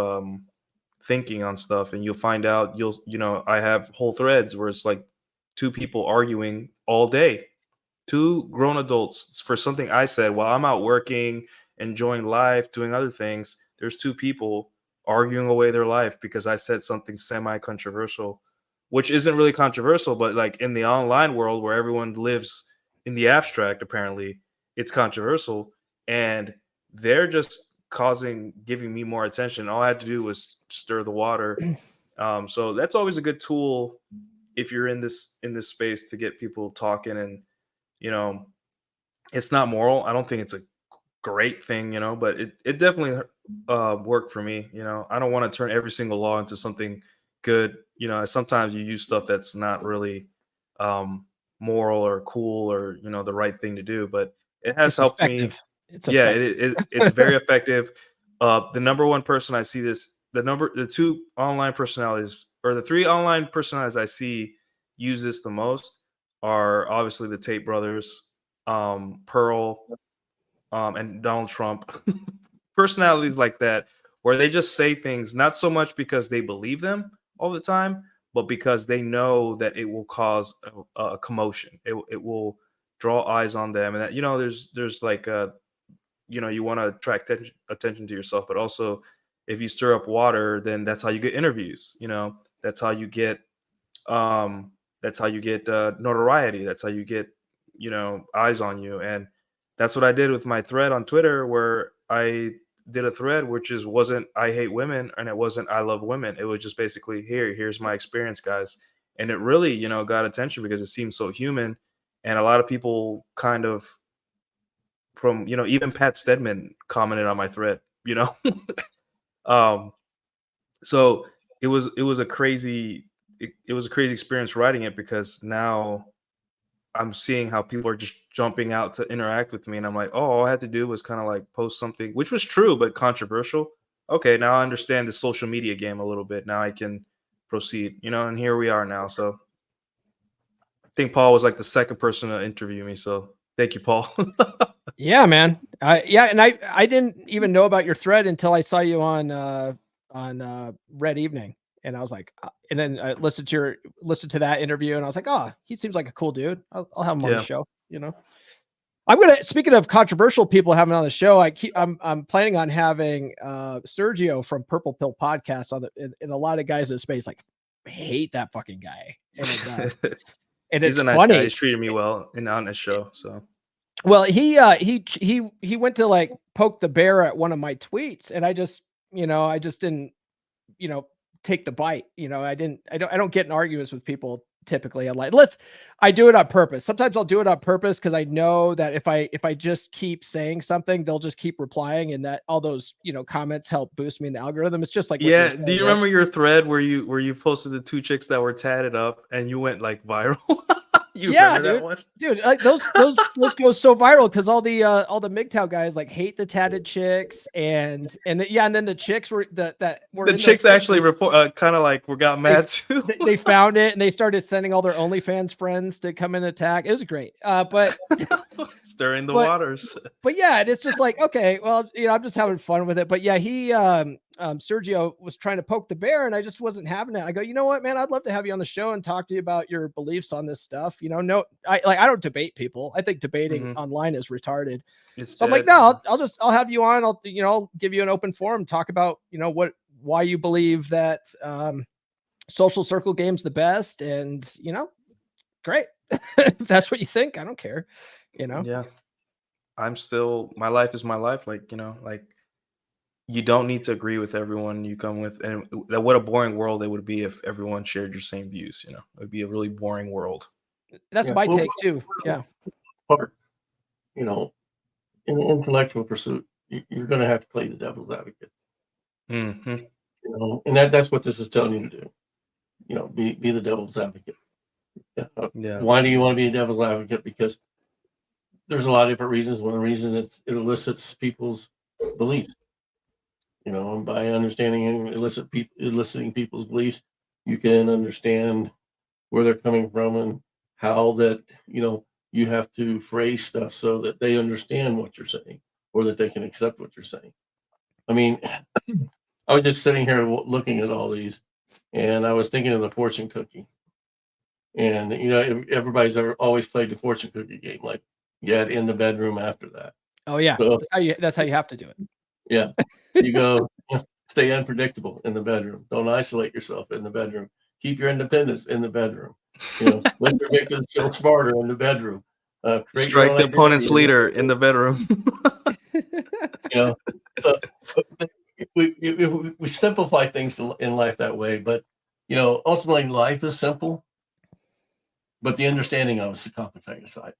thinking on stuff. And you'll find out, you know, I have whole threads where it's like two people arguing all day, two grown adults, for something I said while I'm out working, enjoying life, doing other things. There's two people arguing away their life because I said something semi controversial, which isn't really controversial, but like in the online world where everyone lives in the abstract, apparently it's controversial. And they're just giving me more attention. All I had to do was stir the water. So that's always a good tool if you're in this space, to get people talking. And you know, it's not moral. I don't think it's a great thing, you know, but it definitely worked for me. You know, I don't want to turn every single law into something good. You know, sometimes you use stuff that's not really um, moral or cool or, you know, the right thing to do, but it has It's helped me. effective. It's Yeah, effective. it's very effective. The number one person I see this, the two online personalities, or the three online personalities I see use this the most, are obviously the Tate brothers, Pearl, and Donald Trump. Personalities like that, where they just say things not so much because they believe them all the time, but because they know that it will cause a commotion. It will draw eyes on them, and that, you know, there's like you know, you want to attract attention to yourself, but also if you stir up water, then that's how you get interviews. You know, that's how you get That's how you get notoriety. That's how you get, eyes on you. And that's what I did with my thread on Twitter, where I did a thread which wasn't I hate women and it wasn't I love women. It was just basically here's my experience, guys. And it really, got attention because it seemed so human. And a lot of people kind of from, even Pat Stedman commented on my thread, um, so it was a crazy experience writing it, because now I'm seeing how people are just jumping out to interact with me, and I'm like, oh, all I had to do was kind of like post something which was true but controversial. Okay, now I understand the social media game a little bit. Now I can proceed, and here we are now. So I think Paul was like the second person to interview me. So thank you, Paul. Yeah, man. And I didn't even know about your thread until I saw you on Red Evening, and I was like, and then I listened to that interview, and I was like, oh, he seems like a cool dude. I'll have him on the show. Speaking of controversial people having on the show, I'm planning on having Sergio from Purple Pill Podcast on and a lot of guys in the space like hate that fucking guy, and He's it's a nice funny. guy. He's treated me well on his show. So. Well, he went to like poke the bear at one of my tweets, and I just didn't, take the bite. I don't get in arguments with people typically. I do it on purpose. Sometimes I'll do it on purpose because I know that if I just keep saying something, they'll just keep replying, and that all those comments help boost me in the algorithm. It's just like Do you remember your thread where you posted the 2 chicks that were tatted up and you went like viral? Remember that one? Dude, like those go so viral because all the MGTOW guys like hate the tatted chicks, and then the chicks were that were the chicks actually report kind of like got mad too. They found it and they started sending all their OnlyFans friends to come and attack. It was great, but stirring the waters. But yeah, it's just like, okay, well, I'm just having fun with it. But yeah, he Sergio was trying to poke the bear, and I just wasn't having it. I go, you know what, man, I'd love to have you on the show and talk to you about your beliefs on this stuff. I don't debate people. I think debating online is retarded. I'm like, no, I'll have you on. I'll give you an open forum, talk about why you believe that social circle game's the best, and great. If that's what you think, I don't care. Yeah, my life is my life. Like you don't need to agree with everyone you come with, and what a boring world it would be if everyone shared your same views. It would be a really boring world. That's my take too. Yeah. Part, in an intellectual pursuit, you're going to have to play the devil's advocate. Mm-hmm. And that's what this is telling you to do. Be the devil's advocate. Yeah. Why do you want to be a devil's advocate? Because there's a lot of different reasons. One reason it elicits people's beliefs. And by understanding and eliciting people's beliefs, you can understand where they're coming from and how that, you have to phrase stuff so that they understand what you're saying or that they can accept what you're saying. I mean, I was just sitting here looking at all these, and I was thinking of the fortune cookie. And, everybody's always played the fortune cookie game. Like, you had in the bedroom after that. Oh yeah. So, that's how you have to do it. Yeah. So you go, stay unpredictable in the bedroom. Don't isolate yourself in the bedroom. Keep your independence in the bedroom. Let your victims feel smarter in the bedroom. Strike the opponent's leader in the bedroom. So we simplify things in life that way, but ultimately life is simple, but the understanding of it is the complicated side.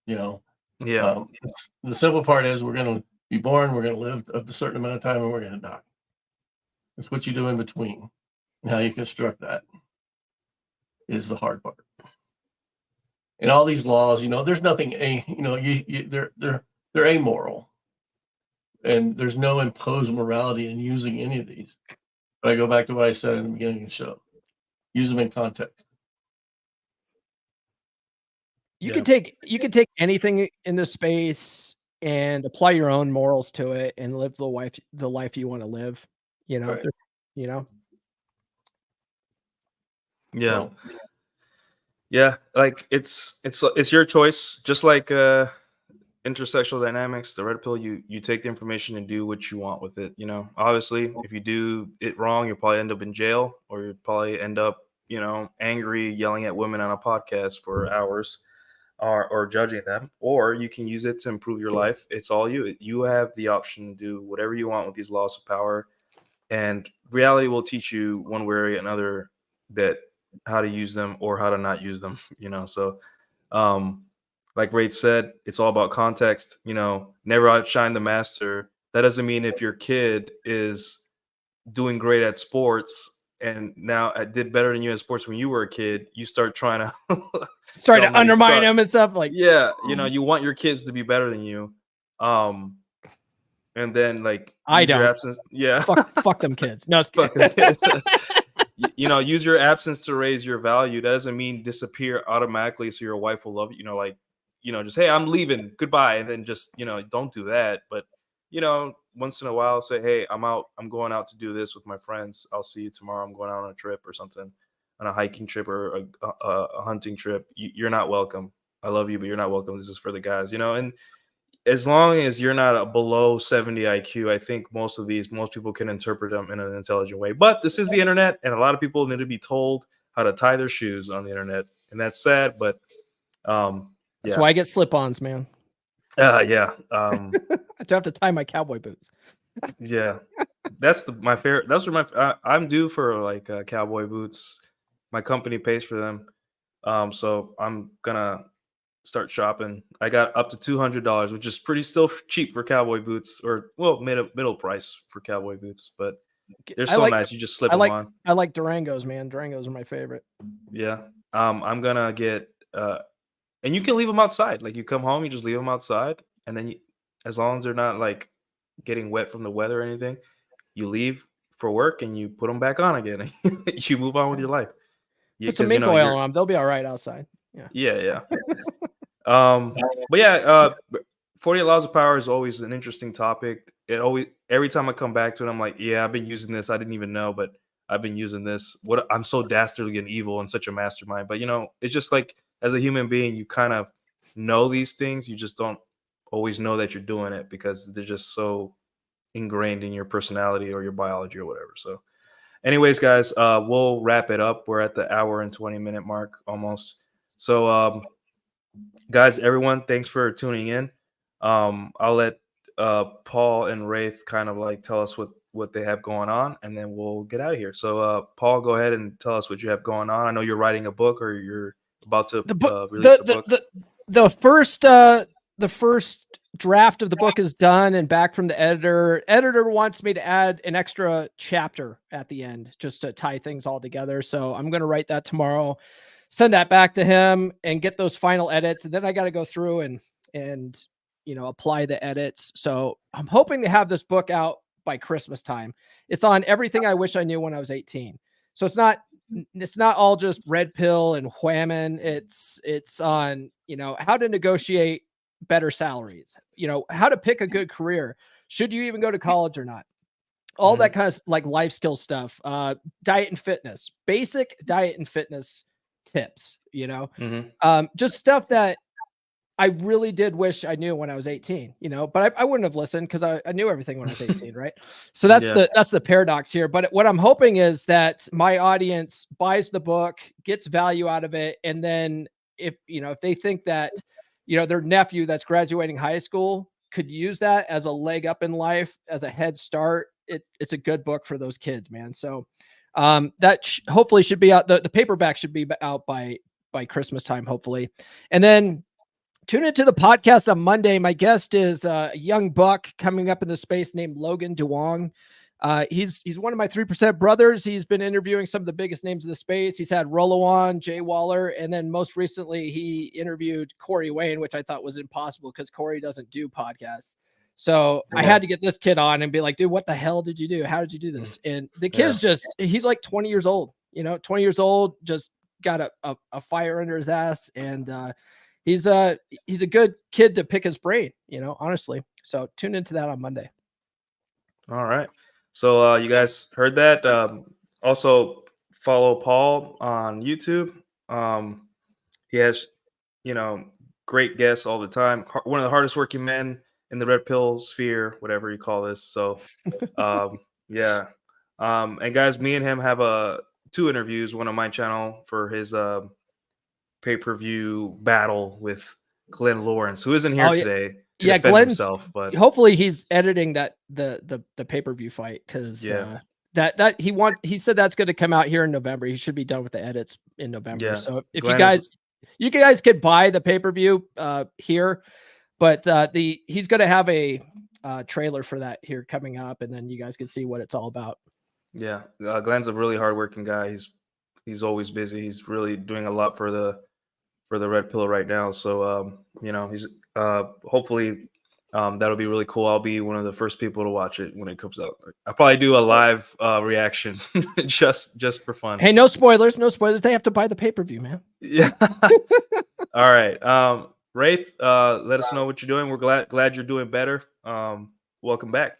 Yeah. The simple part is we're going to be born, we're going to live a certain amount of time, and we're going to die. It's what you do in between and how you construct that is the hard part. And all these laws, there's nothing, they're amoral, and there's no imposed morality in using any of these. But I go back to what I said in the beginning of the show: use them in context. You can take anything in this space and apply your own morals to it and live the life you want to live. Right. Yeah. Yeah, like it's your choice. Just like intersexual dynamics, the red pill, you take the information and do what you want with it. You know, obviously, if you do it wrong, you'll probably end up in jail, or you'll probably end up, you know, angry, yelling at women on a podcast for hours, or judging them. Or you can use it to improve your life. It's all you. You have the option to do whatever you want with these laws of power, and reality will teach you one way or another that how to use them or how to not use them. You know, so like Wraith said, it's all about context. You know, never outshine the master. That doesn't mean if your kid is doing great at sports and now did better than you in sports when you were a kid, you start trying to Start tell to that he undermine sucked. him and stuff like. Yeah, you know, you want your kids to be better than you, and then like I use your don't. absence. Yeah, Fuck them kids. No, fuck them kids. You know, use your absence to raise your value. That doesn't mean disappear automatically so your wife will love you. You know, like, you know, just, hey, I'm leaving, goodbye, and then just, you know, don't do that. But, you know, once in a while say, hey, I'm out, I'm going out to do this with my friends, I'll see you tomorrow, I'm going out on a trip or something, on a hiking trip or a hunting trip. You're not welcome. I love you, but you're not welcome. This is for the guys, you know. And as long as you're not a below 70 IQ, I think most people can interpret them in an intelligent way. But this is the internet, and a lot of people need to be told how to tie their shoes on the internet, and that's sad. But That's why I get slip-ons, man. yeah. I have to tie my cowboy boots. Yeah, that's my favorite. Those are my. I'm due for like cowboy boots. My company pays for them, so I'm gonna start shopping. I got up to $200, which is pretty still cheap for cowboy boots, or well, middle price for cowboy boots. But they're so nice. You just slip them on. I like Durangos, man. Durangos are my favorite. Yeah. I'm gonna get and you can leave them outside. Like, you come home, you just leave them outside, and then as long as they're not like getting wet from the weather or anything, you leave for work and you put them back on again. You move on with your life. Put some mink oil on them. They'll be all right outside. Yeah. But yeah, 48 Laws of Power is always an interesting topic. Every time I come back to it, I'm like, yeah, I've been using this. I didn't even know, but I've been using this. I'm so dastardly and evil and such a mastermind. But, you know, it's just like, as a human being, you kind of know these things. You just don't always know that you're doing it because they're just so ingrained in your personality or your biology or whatever. So anyways, guys, we'll wrap it up. We're at the hour and 20-minute mark almost. So guys, everyone, thanks for tuning in. I'll let Paul and Wraith kind of like tell us what they have going on, and then we'll get out of here. So Paul, go ahead and tell us what you have going on. I know you're writing a book, or you're about to release a book. The first draft of the book is done and back from the editor. Editor wants me to add an extra chapter at the end just to tie things all together. So I'm going to write that tomorrow, send that back to him, and get those final edits. And then I got to go through and you know, apply the edits. So I'm hoping to have this book out by Christmas time. It's on everything I wish I knew when I was 18. So it's not all just red pill and whamming. It's on, you know, how to negotiate better salaries, you know, how to pick a good career. Should you even go to college or not? All that kind of like life skill stuff, diet and fitness, basic diet and fitness tips, you know, just stuff that I really did wish I knew when I was 18, you know, but I wouldn't have listened because I knew everything when I was 18, right? So that's the paradox here. But what I'm hoping is that my audience buys the book, gets value out of it, and then if they think that, you know, their nephew that's graduating high school could use that as a leg up in life, as a head start, it's a good book for those kids, man. So that hopefully should be out. The paperback should be out by Christmas time, hopefully. And then tune into the podcast on Monday. My guest is a young buck coming up in the space named Logan Duong. He's one of my 3% brothers. He's been interviewing some of the biggest names of the space. He's had Rollo on, Jay Waller, and then most recently he interviewed Corey Wayne, which I thought was impossible because Corey doesn't do podcasts. So I had to get this kid on and be like, dude, what the hell did you do? How did you do this? And the kid's he's like 20 years old, 20 years old, just got a fire under his ass. And he's a good kid to pick his brain, honestly. So tune into that on Monday. All right. So you guys heard that. Also follow Paul on YouTube. He has, great guests all the time. One of the hardest working men in the red pill sphere, whatever you call this. So, yeah. And guys, me and him have 2 interviews, one on my channel for his pay-per-view battle with Glenn Lawrence, who isn't here today to defend Glenn's, himself. But hopefully he's editing that the pay-per-view fight, because that he said that's going to come out here in November. He should be done with the edits in November. Yeah. So if Glenn you guys could buy the pay-per-view here, but he's going to have a trailer for that here coming up, and then you guys can see what it's all about. Yeah, Glenn's a really hardworking guy. He's always busy. He's really doing a lot for the red pill right now. So he's hopefully that'll be really cool. I'll be one of the first people to watch it when it comes out. I'll probably do a live reaction just for fun. Hey, no spoilers, no spoilers. They have to buy the pay-per-view, man. Yeah. All right. Wraith, let us know what you're doing. We're glad you're doing better. Welcome back.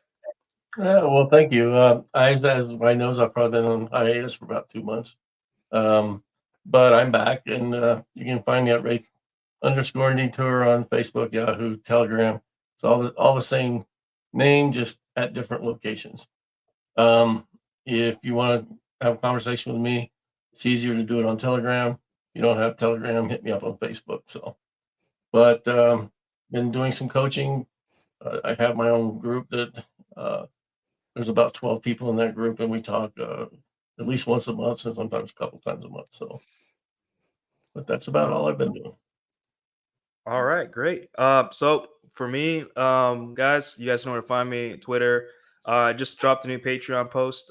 Well, thank you. As everybody knows, I've probably been on hiatus for about 2 months. But I'm back, and you can find me at Wraith_Detour on Facebook, Yahoo, Telegram. It's all the same name, just at different locations. If you want to have a conversation with me, it's easier to do it on Telegram. If you don't have Telegram, hit me up on Facebook. So, but been doing some coaching. I have my own group that there's about 12 people in that group, and we talk at least once a month, and sometimes a couple times a month. So, but that's about all I've been doing. All right, great. So for me, guys, you guys know where to find me. Twitter. I just dropped a new Patreon post.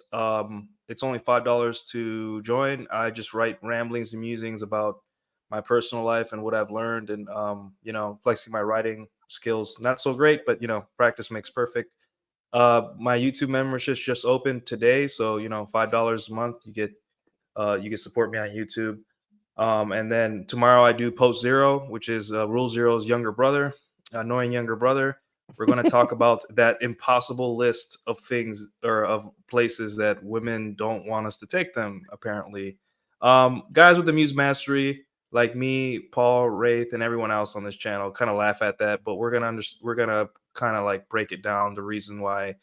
It's only $5 to join. I just write ramblings and musings about my personal life and what I've learned, and flexing my writing skills. Not so great, but practice makes perfect. My YouTube membership's just opened today, so $5 a month, you can support me on YouTube. And then tomorrow I do Post Zero, which is Rule Zero's younger brother, annoying younger brother. We're going to talk about that impossible list of things, or of places that women don't want us to take them, apparently. Guys with the Muse Mastery, like me, Paul, Wraith, and everyone else on this channel, kind of laugh at that, but we're gonna kind of like break it down, the reason why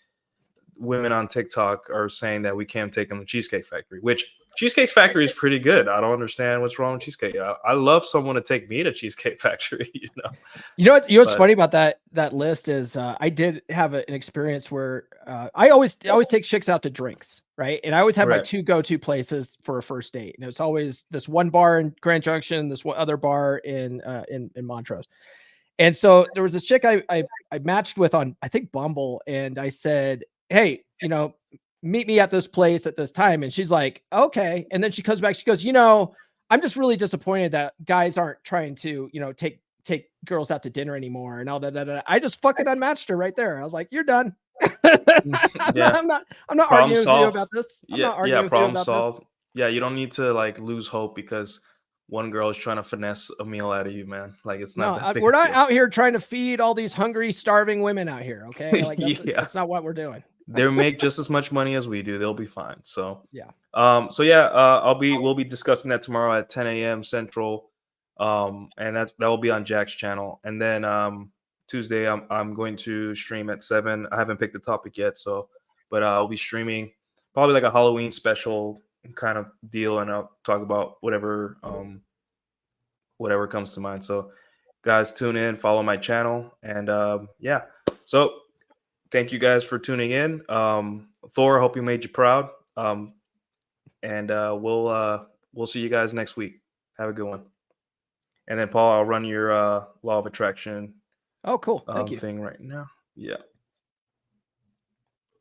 women on TikTok are saying that we can't take them to Cheesecake Factory, which Cheesecake Factory is pretty good. I don't understand what's wrong with Cheesecake. I love someone to take me to Cheesecake Factory. What's funny about that list is I did have an experience where I always take chicks out to drinks, right? And I always have my 2 go-to places for a first date, and it's always this one bar in Grand Junction, this one other bar in Montrose. And so there was this chick I matched with on, I think, Bumble, and I said, hey, meet me at this place at this time. And she's like, okay. And then she comes back, she goes, I'm just really disappointed that guys aren't trying to, take girls out to dinner anymore and all that. I just fucking unmatched her right there. I was like, you're done. I'm not arguing with you about this. Problem solved. Yeah, you don't need to like lose hope because one girl is trying to finesse a meal out of you, man. Like, it's not that big. We're not out here trying to feed all these hungry, starving women out here. Okay. Like that's not what we're doing. They make just as much money as we do. They'll be fine. So yeah. We'll be discussing that tomorrow at 10 a.m. Central. And that will be on Jack's channel. And then Tuesday I'm going to stream at 7. I haven't picked the topic yet, but I'll be streaming probably like a Halloween special kind of deal, and I'll talk about whatever comes to mind. So guys, tune in, follow my channel, and so thank you guys for tuning in. Thor, I hope you made you proud. And we'll see you guys next week. Have a good one. And then Paul, I'll run your law of attraction cool. Thank you. thing right now. Yeah.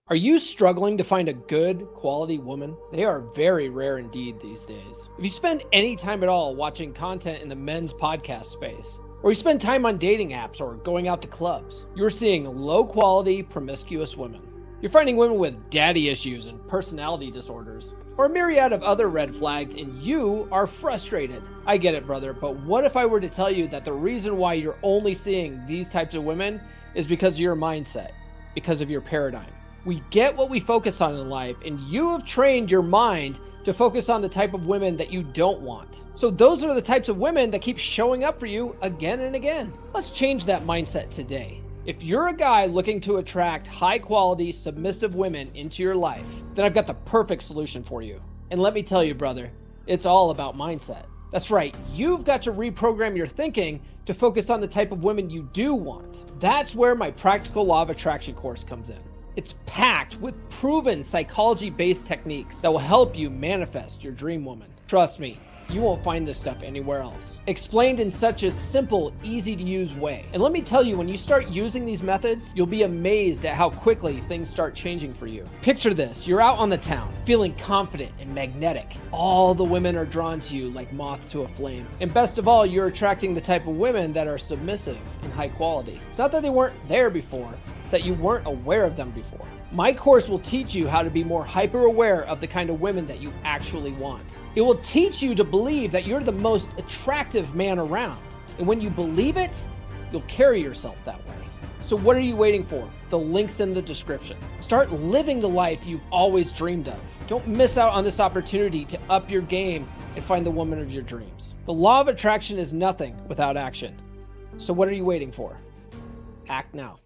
Are you struggling to find a good quality woman? They are very rare indeed these days. If you spend any time at all watching content in the men's podcast space, or you spend time on dating apps or going out to clubs, you're seeing low quality, promiscuous women. You're finding women with daddy issues and personality disorders, or a myriad of other red flags, and you are frustrated. I get it, brother, but what if I were to tell you that the reason why you're only seeing these types of women is because of your mindset, because of your paradigm? We get what we focus on in life, and you have trained your mind to focus on the type of women that you don't want. So those are the types of women that keep showing up for you again and again. Let's change that mindset today. If you're a guy looking to attract high-quality, submissive women into your life, then I've got the perfect solution for you. And let me tell you, brother, it's all about mindset. That's right, you've got to reprogram your thinking to focus on the type of women you do want. That's where my Practical Law of Attraction course comes in. It's packed with proven psychology-based techniques that will help you manifest your dream woman. Trust me, you won't find this stuff anywhere else. Explained in such a simple, easy-to-use way. And let me tell you, when you start using these methods, you'll be amazed at how quickly things start changing for you. Picture this, you're out on the town, feeling confident and magnetic. All the women are drawn to you like moths to a flame. And best of all, you're attracting the type of women that are submissive and high quality. It's not that they weren't there before, it's that you weren't aware of them before. My course will teach you how to be more hyper aware of the kind of women that you actually want. It will teach you to believe that you're the most attractive man around. And when you believe it, you'll carry yourself that way. So what are you waiting for? The link's in the description. Start living the life you've always dreamed of. Don't miss out on this opportunity to up your game and find the woman of your dreams. The law of attraction is nothing without action. So what are you waiting for? Act now.